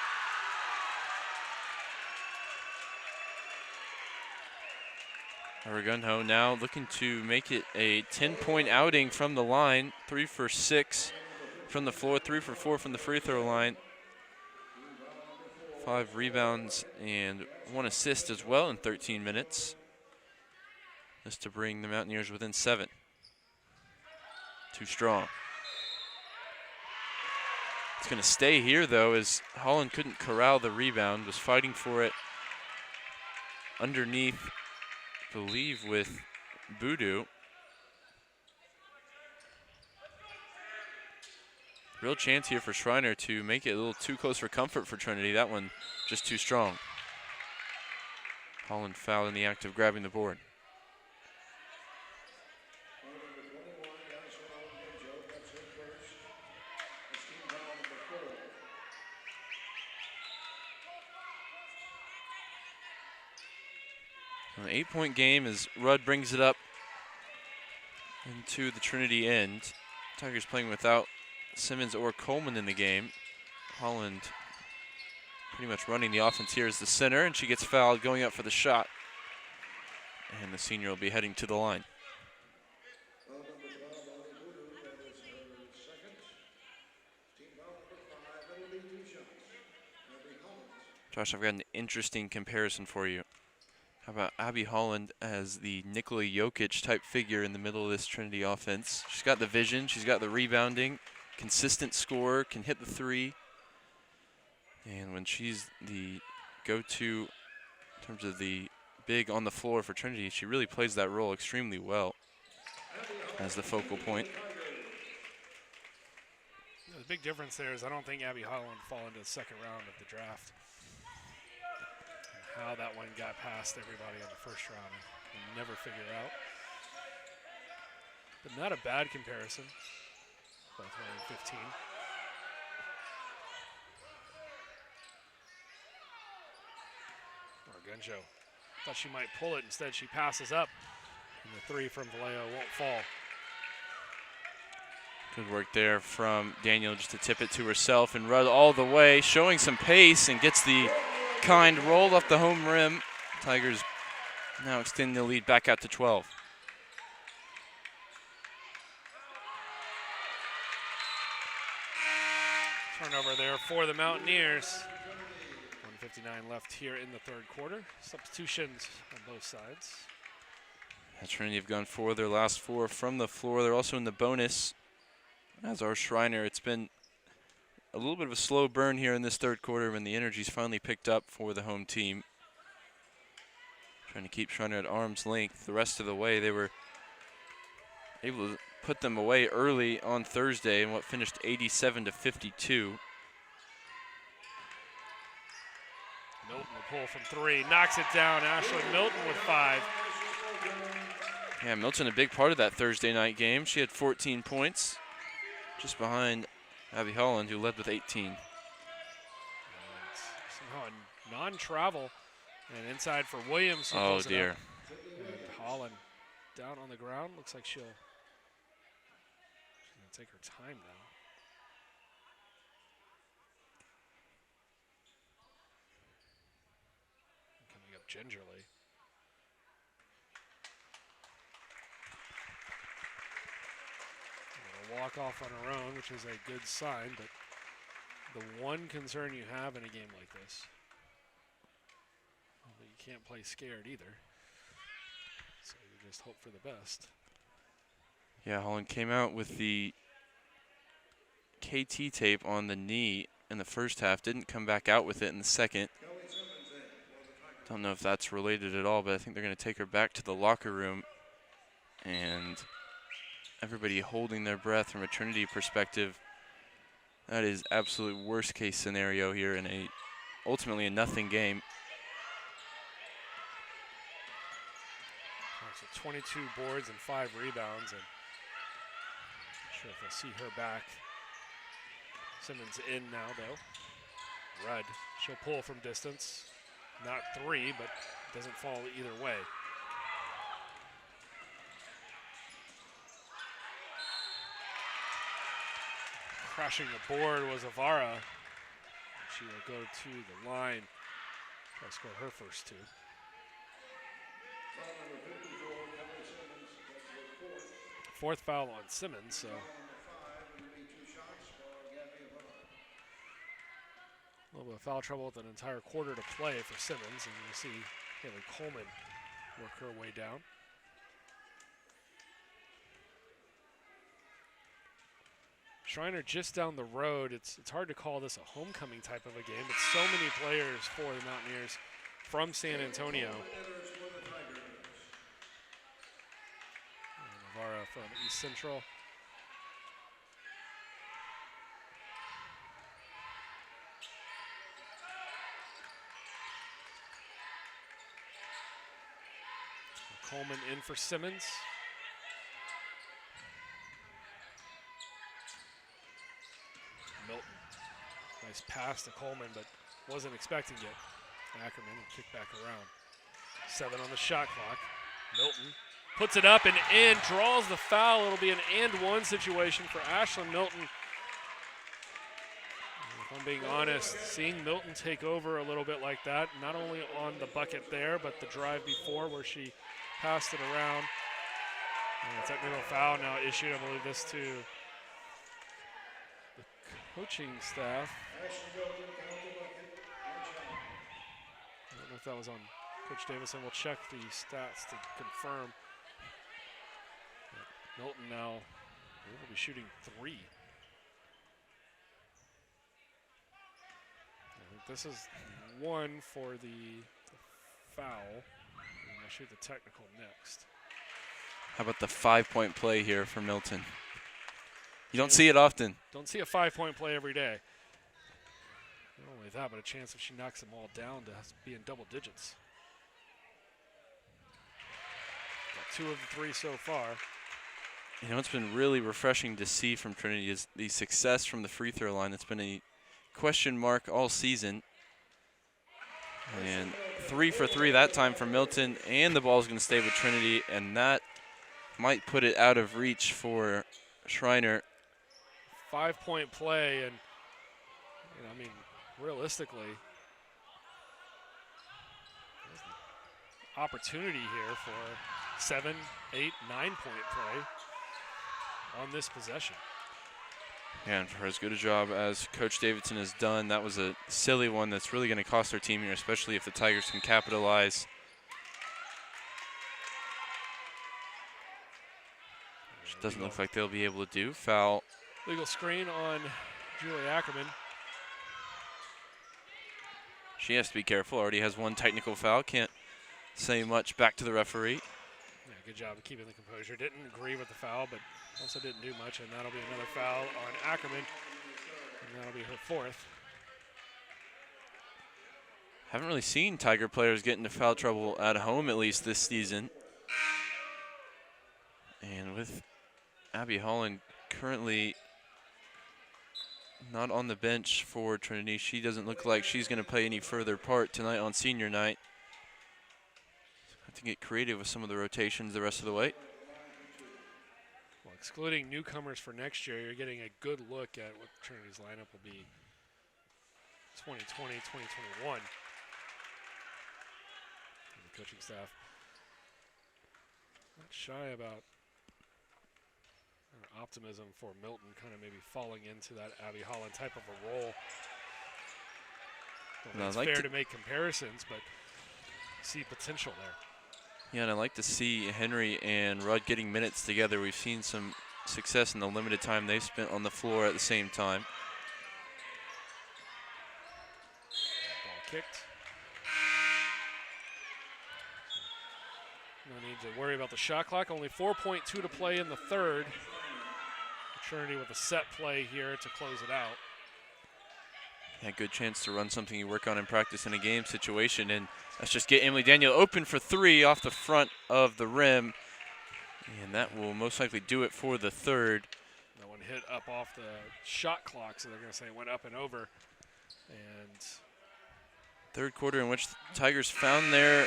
Aragunjo now looking to make it a 10-point outing from the line, 3 for 6 from the floor, 3 for 4 from the free throw line. 5 rebounds and 1 assist as well in 13 minutes. Just to bring the Mountaineers within 7. Too strong. It's going to stay here, though, as Holland couldn't corral the rebound, was fighting for it underneath, I believe, with Boudou. Real chance here for Schreiner to make it a little too close for comfort for Trinity. That one just too strong. Holland fouled in the act of grabbing the board. An 8-point game as Rudd brings it up into the Trinity end. Tigers playing without Simmons or Coleman in the game. Holland pretty much running the offense here as the center, and she gets fouled going up for the shot. And the senior will be heading to the line. Josh, I've got an interesting comparison for you. How about Abby Holland as the Nikola Jokic type figure in the middle of this Trinity offense? She's got the vision, she's got the rebounding, consistent scorer, can hit the three. And when she's the go-to in terms of the big on the floor for Trinity, she really plays that role extremely well as the focal point. The big difference there is I don't think Abby Holland fall into the second round of the draft. How that one got past everybody in the first round, we'll never figure out. But not a bad comparison. Both wearing 15. Argunjo thought she might pull it. Instead, she passes up. And the 3 from Vallejo won't fall. Good work there from Daniel just to tip it to herself and run all the way, showing some pace and gets the kind roll off the home rim. Tigers now extend the lead back out to 12. Turnover there for the Mountaineers. 1:59 left here in the third quarter. Substitutions on both sides. Trinity have gone for their last 4 from the floor. They're also in the bonus, as are Schreiner. It's been a little bit of a slow burn here in this third quarter when the energy's finally picked up for the home team. Trying to keep Schreiner at arm's length the rest of the way. They were able to put them away early on Thursday in what finished 87-52. Milton will pull from 3, knocks it down. Ashley Milton with 5. Yeah, Milton a big part of that Thursday night game. She had 14 points, just behind Abby Holland, who led with 18. And somehow a non-travel and inside for Williams. Oh, dear. And Holland down on the ground. Looks like she's going to take her time now. Coming up gingerly. Walk off on her own, which is a good sign, but the one concern you have in a game like this, well, you can't play scared either, so you just hope for the best. Yeah, Holland came out with the KT tape on the knee in the first half, didn't come back out with it in the second. Don't know if that's related at all, but I think they're going to take her back to the locker room, and everybody holding their breath from a Trinity perspective. That is absolute worst case scenario here in ultimately a nothing game. So 22 boards and 5 rebounds, and not sure if we'll see her back. Simmons in now though. Rudd, she'll pull from distance. Not 3, but doesn't fall either way. Crashing the board was Avara. She will go to the line, try to score her first 2. Fourth foul on Simmons, so A little bit of foul trouble with an entire quarter to play for Simmons, and you'll see Haley Coleman work her way down. Schreiner just down the road. It's hard to call this a homecoming type of a game, but so many players for the Mountaineers from San Antonio. Navarra from East Central. Coleman in for Simmons. Milton. Nice pass to Coleman, but wasn't expecting it. Ackerman will kick back around. 7 on the shot clock. Milton puts it up and in, draws the foul. It'll be an and-one situation for Ashlyn Milton. If I'm being honest, seeing Milton take over a little bit like that, not only on the bucket there, but the drive before where she passed it around. And a technical foul now issued. I believe this to the coaching staff. I don't know if that was on Coach Davison. We'll check the stats to confirm. But Milton now will be shooting 3. I think this is 1 for the foul. And I'll shoot the technical next. How about the 5-point play here for Milton? You don't see it often. Don't see a 5-point play every day. Not only that, but a chance if she knocks them all down to be in double digits. Got 2 of the 3 so far. You know, it's been really refreshing to see from Trinity is the success from the free throw line. It's been a question mark all season. And 3 for 3 that time for Milton, and the ball's going to stay with Trinity, and that might put it out of reach for Schreiner. 5-point play, and I mean, realistically, there's the opportunity here for 7, 8, 9-point play on this possession. Yeah, and for as good a job as Coach Davidson has done, that was a silly one that's really going to cost their team here, especially if the Tigers can capitalize. Which doesn't look like they'll be able to do. Foul. Legal screen on Julie Ackerman. She has to be careful. Already has 1 technical foul. Can't say much back to the referee. Yeah, good job of keeping the composure. Didn't agree with the foul, but also didn't do much, and that'll be another foul on Ackerman, and that'll be her 4th. Haven't really seen Tiger players get into foul trouble at home, at least this season. And with Abby Holland currently not on the bench for Trinity, she doesn't look like she's going to play any further part tonight on senior night. Have to get creative with some of the rotations the rest of the way. Well, excluding newcomers for next year, you're getting a good look at what Trinity's lineup will be 2020, 2021. The coaching staff not shy about optimism for Milton kind of maybe falling into that Abby Holland type of a role. Well, it's fair to make comparisons, but see potential there. Yeah, and I like to see Henry and Rudd getting minutes together. We've seen some success in the limited time they've spent on the floor at the same time. Ball kicked. No need to worry about the shot clock. Only 4.2 to play in the 3rd. Trinity with a set play here to close it out. Yeah, good chance to run something you work on in practice in a game situation, and let's just get Emily Daniel open for 3 off the front of the rim, and that will most likely do it for the 3rd. That one hit up off the shot clock, so they're going to say it went up and over. And 3rd quarter in which the Tigers found their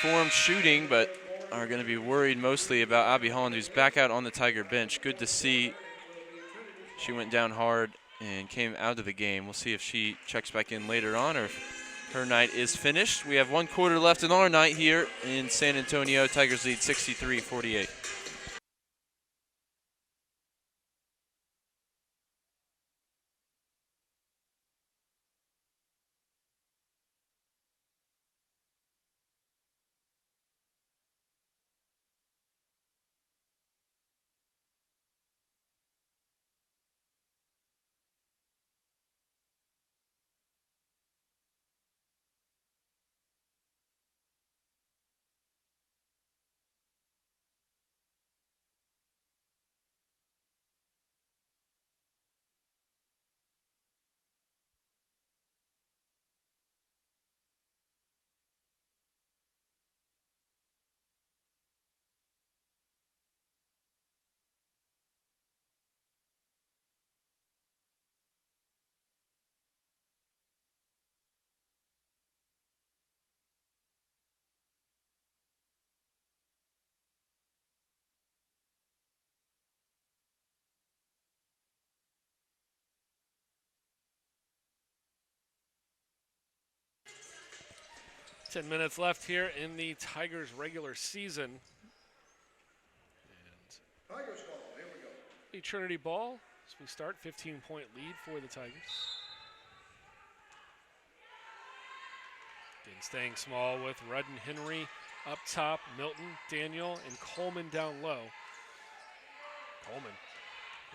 form shooting, but are going to be worried mostly about Abby Holland, who's back out on the Tiger bench. Good to see. She went down hard and came out of the game. We'll see if she checks back in later on or if her night is finished. We have 1 quarter left in our night here in San Antonio. Tigers lead 63-48. 10 minutes left here in the Tigers regular season. And Tigers ball, here we go. the Trinity ball as we start, 15-point lead for the Tigers. Again, staying small with Rudd and Henry up top, Milton, Daniel, and Coleman down low. Coleman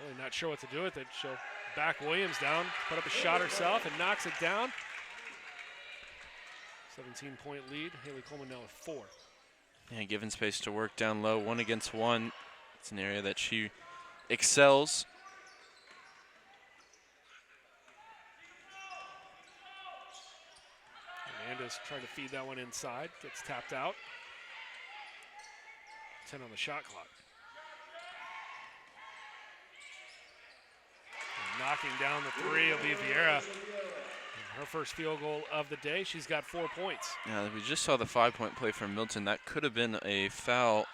really not sure what to do with it. She'll back Williams down, put up a shot herself, and knocks it down. 17-point lead. Haley Coleman now with 4. Yeah, given space to work down low, 1 against 1. It's an area that she excels. Hernandez trying to feed that one inside. Gets tapped out. 10 on the shot clock. And knocking down the 3 will be Vieira. Her first field goal of the day. She's got 4 points. Yeah, we just saw the 5-point play from Milton. That could have been a foul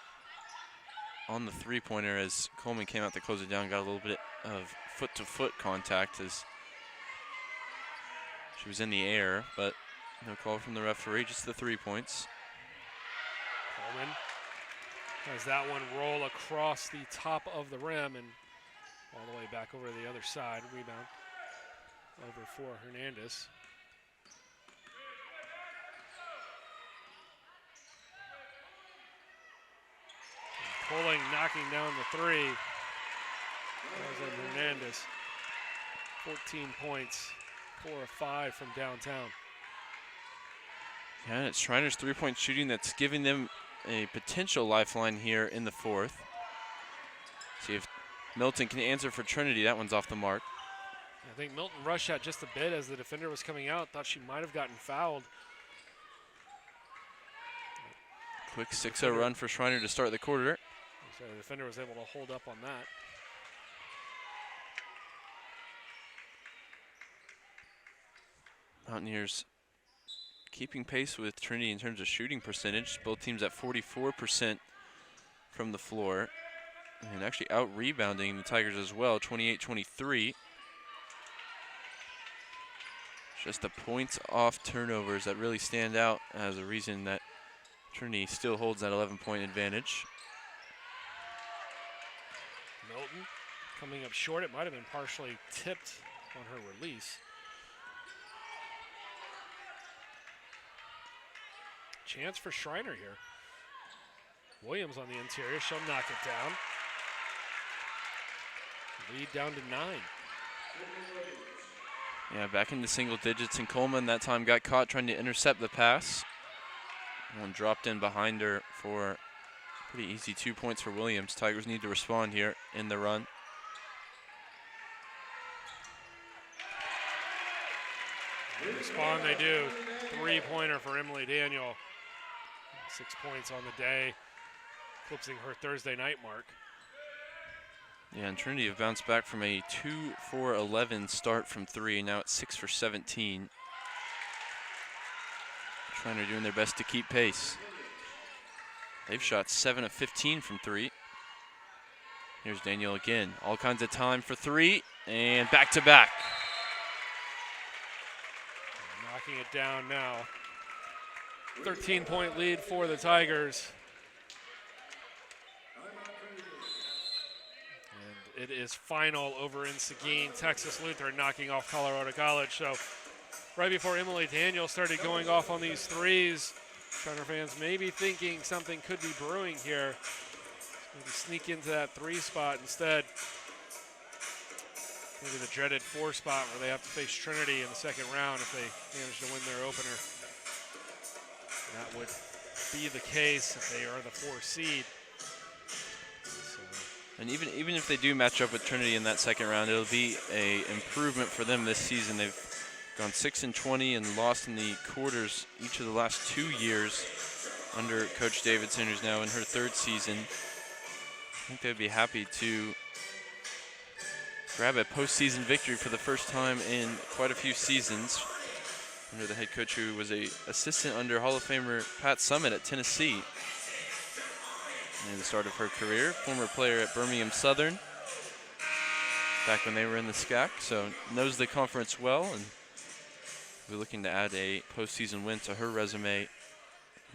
on the 3-pointer as Coleman came out to close it down, got a little bit of foot-to-foot contact as she was in the air, but no call from the referee, just the 3 points. Coleman has that one roll across the top of the rim and all the way back over the other side. Rebound over for Hernandez. And pulling, knocking down the 3. That was on Hernandez. 14 points, 4 of 5 from downtown. Yeah, and it's Schreiner's 3-point shooting that's giving them a potential lifeline here in the 4th. See if Milton can answer for Trinity. That one's off the mark. I think Milton rushed out just a bit as the defender was coming out. Thought she might have gotten fouled. Quick 6-0 run for Schreiner to start the quarter. So the defender was able to hold up on that. Mountaineers keeping pace with Trinity in terms of shooting percentage. Both teams at 44% from the floor. And actually out-rebounding the Tigers as well, 28-23. Just the points off turnovers that really stand out as a reason that Trinity still holds that 11-point advantage. Milton coming up short. It might have been partially tipped on her release. Chance for Schreiner here. Williams on the interior. She'll knock it down. Lead down to 9. Yeah, back into single digits, and Coleman that time got caught trying to intercept the pass. One dropped in behind her for pretty easy 2 points for Williams. Tigers need to respond here in the run. Respond they do. 3-pointer for Emily Daniel. 6 points on the day, eclipsing her Thursday night mark. Yeah, and Trinity have bounced back from a 2-for-11 start from 3, now it's 6 for 17. Schreiner doing their best to keep pace. They've shot 7 of 15 from 3. Here's Daniel again. All kinds of time for 3, and back-to-back. Knocking it down now. 13-point lead for the Tigers. And it is final over in Seguin. Texas Lutheran knocking off Colorado College. So right before Emily Daniel started going off on these threes, Schreiner fans may be thinking something could be brewing here. Maybe sneak into that 3 spot instead. Maybe the dreaded 4 spot where they have to face Trinity in the second round if they manage to win their opener. That would be the case if they are the 4 seed. So. And even if they do match up with Trinity in that second round, it'll be an improvement for them this season. They've gone 6-20 and lost in the quarters each of the last 2 years under Coach Davidson, who's now in her 3rd season. I think they'd be happy to grab a postseason victory for the first time in quite a few seasons under the head coach who was an assistant under Hall of Famer Pat Summitt at Tennessee in the start of her career. Former player at Birmingham Southern back when they were in the SCAC, so knows the conference well, and we're looking to add a postseason win to her resume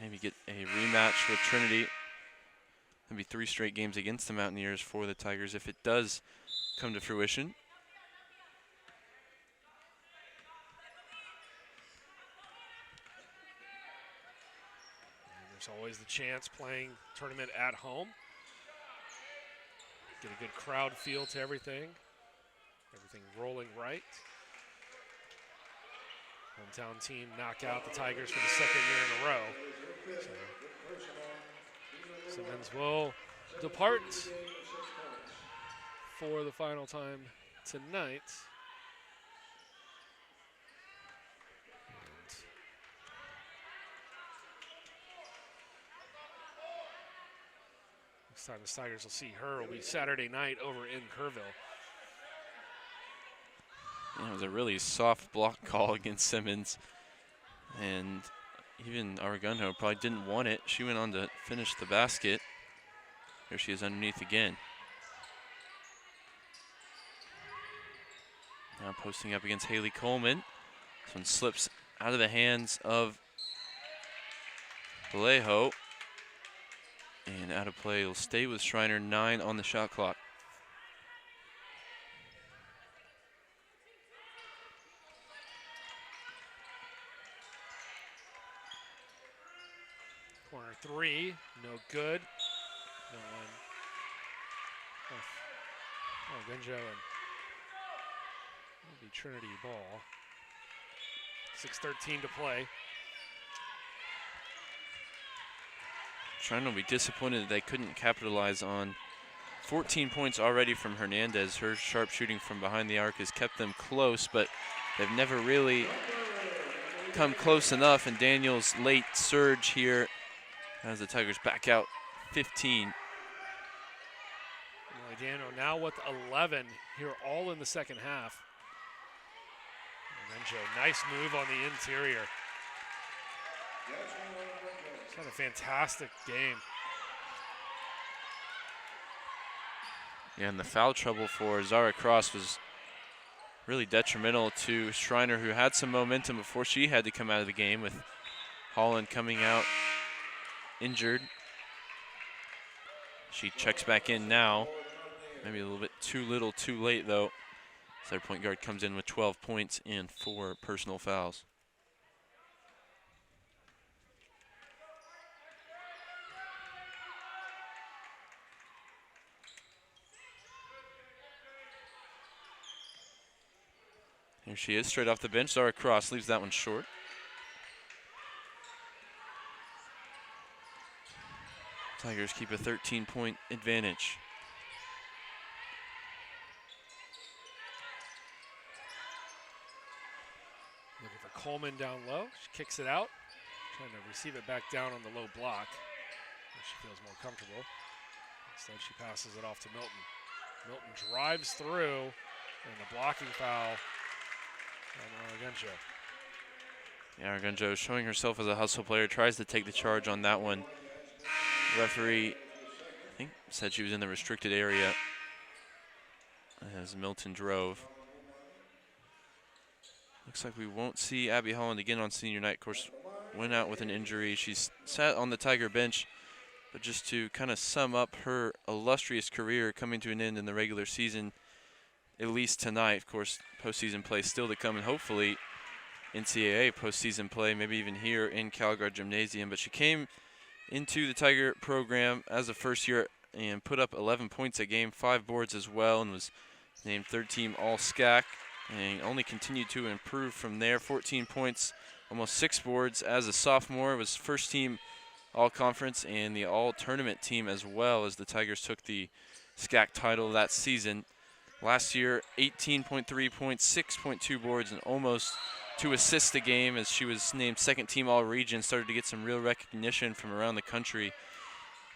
maybe get a rematch with Trinity. There'll be 3 straight games against the Mountaineers for the Tigers if it does come to fruition. There's always the chance playing tournament at home. Get a good crowd feel to everything. Everything rolling right. Hometown team knock out the Tigers for the 2nd year in a row. So Simmons will depart for the final time tonight. Next time the Tigers will see her will be Saturday night over in Kerrville. Yeah, it was a really soft block call against Simmons. And even Argunjo probably didn't want it. She went on to finish the basket. Here she is underneath again. Now posting up against Haley Coleman. This one slips out of the hands of Vallejo. And out of play, will stay with Schreiner. 9 on the shot clock. Corner 3, no good. No one. Oh, Gunjo and it'll be Trinity ball. 6:13 to play. Schreiner will be disappointed that they couldn't capitalize on 14 points already from Hernandez. Her sharp shooting from behind the arc has kept them close, but they've never really come close enough. And Daniel's late surge here as the Tigers back out 15. Daniel now with 11 here, all in the second half. Renjo, nice move on the interior. He's had a fantastic game. Yeah, and the foul trouble for Zara Cross was really detrimental to Schreiner, who had some momentum before she had to come out of the game, with Holland coming out injured. She checks back in now. Maybe a little bit too little, too late, though. So their point guard comes in with 12 points and 4 personal fouls. Here she is, straight off the bench. Zara Cross leaves that one short. Tigers keep a 13-point advantage. Looking for Coleman down low. She kicks it out, trying to receive it back down on the low block, where she feels more comfortable. Instead, she passes it off to Milton. Milton drives through, and the blocking foul on Argunjo. Yeah, Argunjo showing herself as a hustle player, tries to take the charge on that one. Referee, I think, said she was in the restricted area as Milton drove. Looks like we won't see Abby Holland again on senior night. Of course, went out with an injury. She's sat on the Tiger bench, but just to kind of sum up her illustrious career coming to an end in the regular season, at least tonight. Of course, postseason play still to come, and hopefully NCAA postseason play, maybe even here in Calgary Gymnasium. But she came into the Tiger program as a first year and put up 11 points a game, 5 boards as well, and was named third team All-SCAC, and only continued to improve from there. 14 points, almost 6 boards as a sophomore, was first team All-Conference and the All-Tournament team as well, as the Tigers took the SCAC title that season. Last year, 18.3 points, 6.2 boards, and almost 2 assists a game, as she was named second team All-Region, started to get some real recognition from around the country,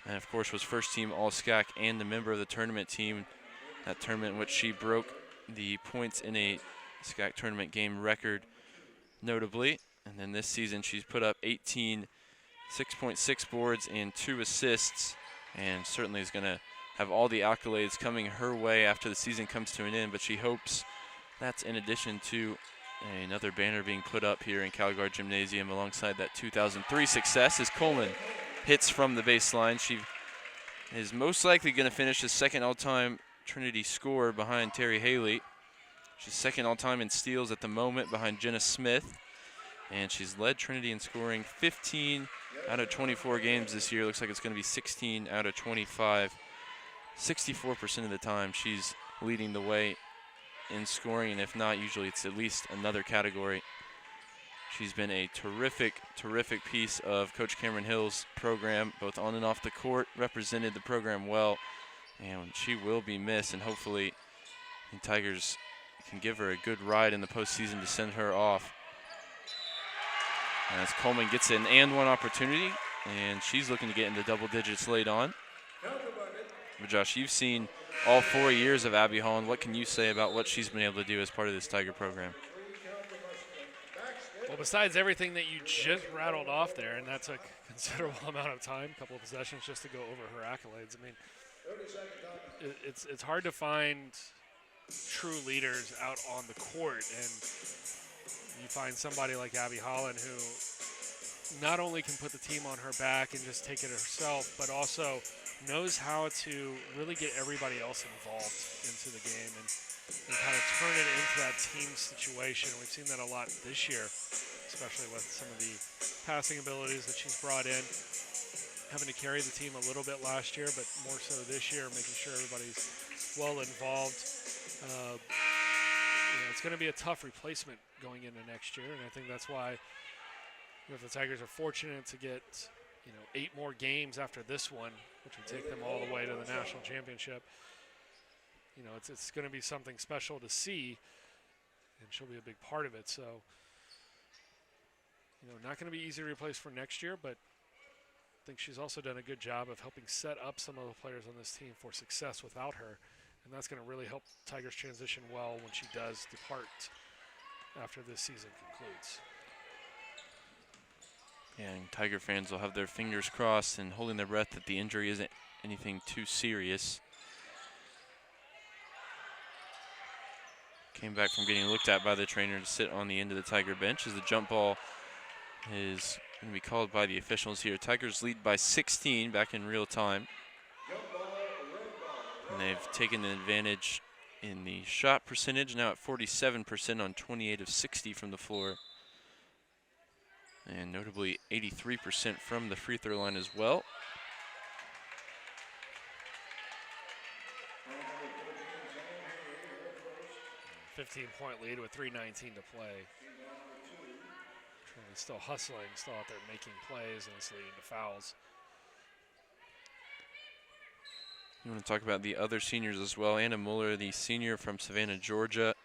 and of course was first team All-SCAC and a member of the tournament team, that tournament in which she broke the points in a SCAC tournament game record, notably. And then this season she's put up 18, 6.6 boards and 2 assists, and certainly is going to have all the accolades coming her way after the season comes to an end. But she hopes that's in addition to Another banner being put up here in Calgary Gymnasium alongside that 2003 success as Coleman hits from the baseline. She is most likely going to finish the second all-time Trinity scorer behind Terry Haley. She's second all-time in steals at the moment behind Jenna Smith. And she's led Trinity in scoring 15 out of 24 games this year. Looks like it's going to be 16 out of 25. 64% of the time she's leading the way in scoring, and if not, usually it's at least another category. She's been a terrific piece of Coach Cameron Hill's program, both on and off the court, represented the program well, and she will be missed, and hopefully the Tigers can give her a good ride in the postseason to send her off. As Coleman gets an and one opportunity, and she's looking to get into double digits late on. But Josh, you've seen all 4 years of Abby Holland. What can you say about what she's been able to do as part of this Tiger program? Well, besides everything that you just rattled off there, and that took a considerable amount of time, a couple of possessions just to go over her accolades. I mean, it's hard to find true leaders out on the court, and you find somebody like Abby Holland who not only can put the team on her back and just take it herself, but also knows how to really get everybody else involved into the game and kind of turn it into that team situation. We've seen that a lot this year, especially with some of the passing abilities that she's brought in. Having to carry the team a little bit last year, but more so this year, making sure everybody's well involved. It's going to be a tough replacement going into next year, and I think that's why if the Tigers are fortunate to get 8 more games after this one, which would take them all the way to the national championship. It's going to be something special to see, and she'll be a big part of it. So, not going to be easy to replace for next year, but I think she's also done a good job of helping set up some of the players on this team for success without her, and that's going to really help Tigers transition well when she does depart after this season concludes. And Tiger fans will have their fingers crossed and holding their breath that the injury isn't anything too serious. Came back from getting looked at by the trainer to sit on the end of the Tiger bench as the jump ball is going to be called by the officials here. Tigers lead by 16 back in real time. And they've taken advantage in the shot percentage, now at 47% on 28 of 60 from the floor. And notably 83% from the free throw line as well. A 15-point lead with 3:19 to play. Trinity still hustling, still out there making plays, and it's leading to fouls. You want to talk about the other seniors as well. Anna Muller, the senior from Savannah, Georgia.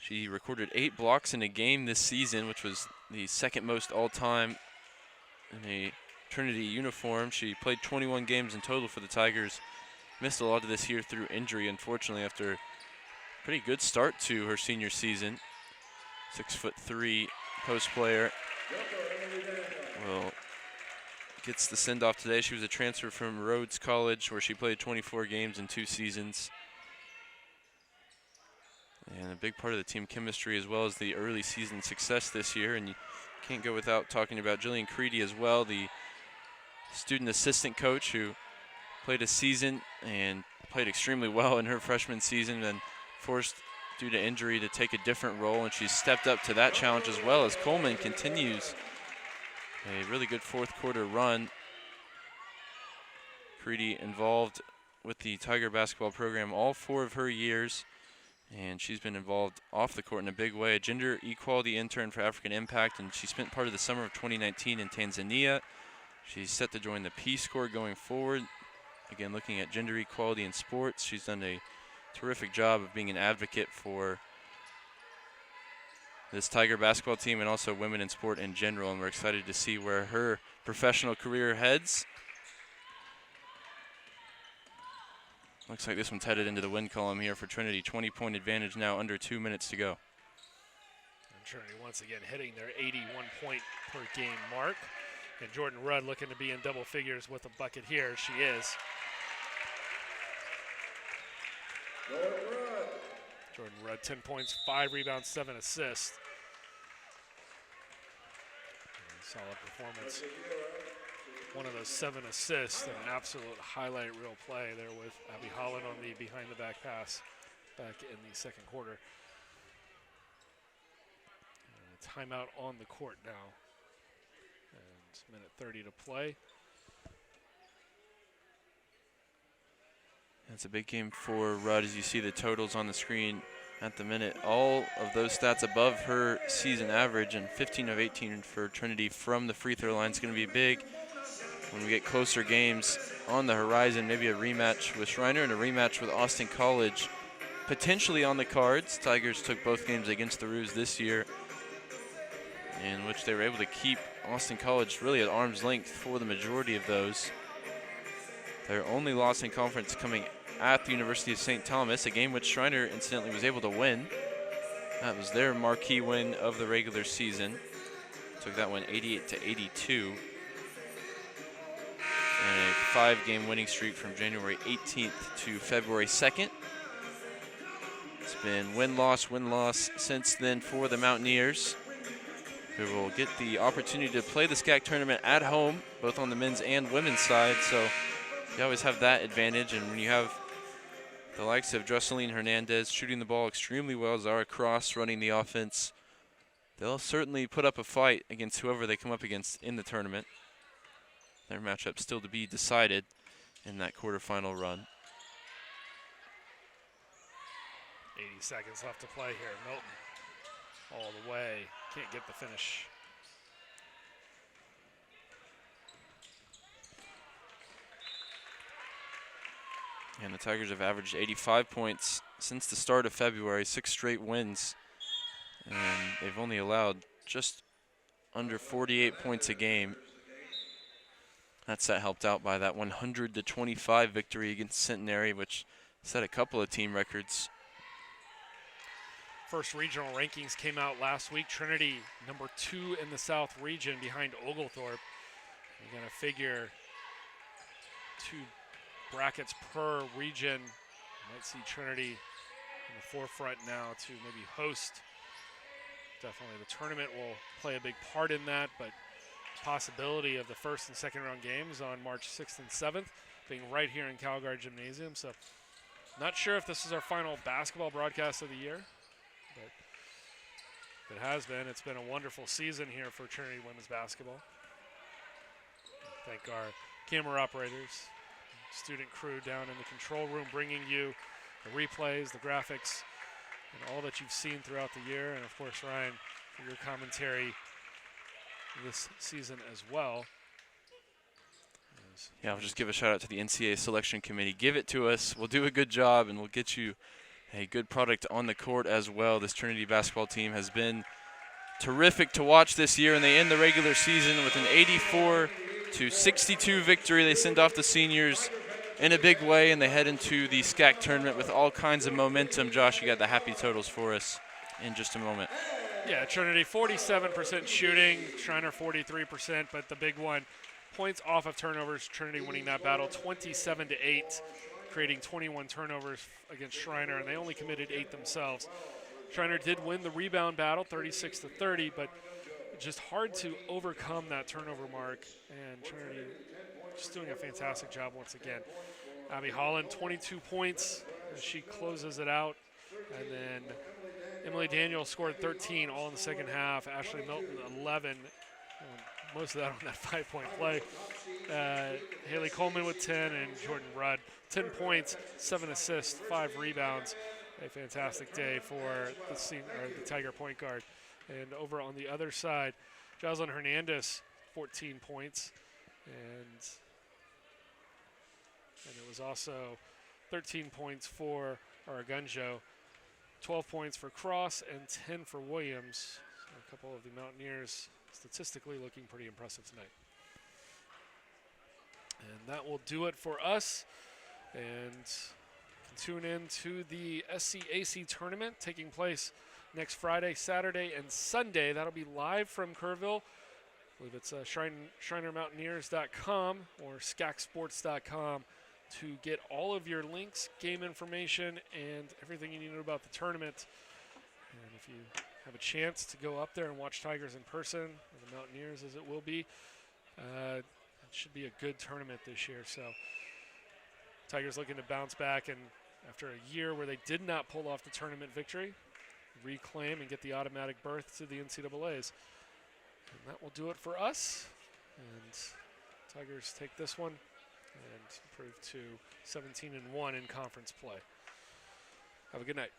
She recorded 8 blocks in a game this season, which was the second most all-time in a Trinity uniform. She played 21 games in total for the Tigers. Missed a lot of this year through injury, unfortunately, after a pretty good start to her senior season. 6'3" post player. Well, gets the send-off today. She was a transfer from Rhodes College, where she played 24 games in 2 seasons. And a big part of the team chemistry, as well as the early season success this year. And you can't go without talking about Jillian Creedy as well, the student assistant coach who played a season and played extremely well in her freshman season, and forced due to injury to take a different role, and she's stepped up to that challenge as well as Coleman continues a really good fourth quarter run. Creedy involved with the Tiger basketball program all 4 of her years, and she's been involved off the court in a big way. A gender equality intern for African Impact, and she spent part of the summer of 2019 in Tanzania. She's set to join the Peace Corps going forward. Again, looking at gender equality in sports, she's done a terrific job of being an advocate for this Tiger basketball team and also women in sport in general, and we're excited to see where her professional career heads. Looks like this one's headed into the win column here for Trinity. 20-point advantage now, under 2 minutes to go. And Trinity once again hitting their 81-point per game mark. And Jordan Rudd looking to be in double figures with a bucket here. She is. Jordan Rudd, 10 points, 5 rebounds, 7 assists. Solid performance. One of those 7 assists, and an absolute highlight reel play there with Abby Holland on the behind-the-back pass back in the second quarter. Timeout on the court now. And minute 30 to play. It's a big game for Rudd as you see the totals on the screen at the minute. All of those stats above her season average, and 15 of 18 for Trinity from the free throw line is going to be big when we get closer games on the horizon. Maybe a rematch with Schreiner and a rematch with Austin College potentially on the cards. Tigers took both games against the Roos this year, in which they were able to keep Austin College really at arm's length for the majority of those. Their only loss in conference coming at the University of St. Thomas, a game which Schreiner incidentally was able to win. That was their marquee win of the regular season. Took that one 88-82. And a 5-game winning streak from January 18th to February 2nd. It's been win-loss, win-loss since then for the Mountaineers, who will get the opportunity to play the SCAC tournament at home, both on the men's and women's side. So you always have that advantage, and when you have the likes of Dresseline Hernandez shooting the ball extremely well, Zara Cross running the offense, they'll certainly put up a fight against whoever they come up against in the tournament. Their matchup still to be decided in that quarterfinal run. 80 seconds left to play here. Milton all the way. Can't get the finish. And the Tigers have averaged 85 points since the start of February, 6 straight wins. And they've only allowed just under 48 points a game. That's helped out by that 100-25 victory against Centenary, which set a couple of team records. First regional rankings came out last week. Trinity, number 2 in the South region behind Oglethorpe. You're going to figure 2 brackets per region. You might see Trinity in the forefront now to maybe host. Definitely the tournament will play a big part in that, but possibility of the first and second round games on March 6th and 7th being right here in Calgary Gymnasium. So not sure if this is our final basketball broadcast of the year, but it has been. It's been a wonderful season here for Trinity women's basketball. Thank our camera operators, student crew down in the control room, bringing you the replays, the graphics, and all that you've seen throughout the year. And of course, Ryan, for your commentary this season as well. Yeah, I'll just give a shout out to the NCAA selection committee. Give it to us. We'll do a good job, and we'll get you a good product on the court as well. This Trinity basketball team has been terrific to watch this year, and they end the regular season with an 84-62 victory. They send off the seniors in a big way, and they head into the SCAC tournament with all kinds of momentum. Josh, you got the happy totals for us in just a moment. Yeah, Trinity 47% shooting, Schreiner 43%, but the big one, points off of turnovers, Trinity winning that battle 27-8, creating 21 turnovers against Schreiner, and they only committed 8 themselves. Schreiner did win the rebound battle 36-30, but just hard to overcome that turnover mark, and Trinity just doing a fantastic job once again. Abby Holland, 22 points as she closes it out, and then Emily Daniels scored 13 all in the second half. Ashley Milton, 11. Most of that on that 5-point play. Haley Coleman with 10, and Jordan Rudd, 10 points, 7 assists, 5 rebounds. A fantastic day for the Tiger point guard. And over on the other side, Jocelyn Hernandez, 14 points. And it was also 13 points for Aragunjo. 12 points for Cross and 10 for Williams. So a couple of the Mountaineers statistically looking pretty impressive tonight. And that will do it for us. And tune in to the SCAC tournament taking place next Friday, Saturday, and Sunday. That'll be live from Kerrville. I believe it's SchreinerMountaineers.com or SCACsports.com. to get all of your links, game information, and everything you need to know about the tournament. And if you have a chance to go up there and watch Tigers in person, or the Mountaineers as it will be, it should be a good tournament this year. So Tigers looking to bounce back, and after a year where they did not pull off the tournament victory, reclaim and get the automatic berth to the NCAAs. And that will do it for us. And Tigers take this one and improve to 17-1 in conference play. Have a good night.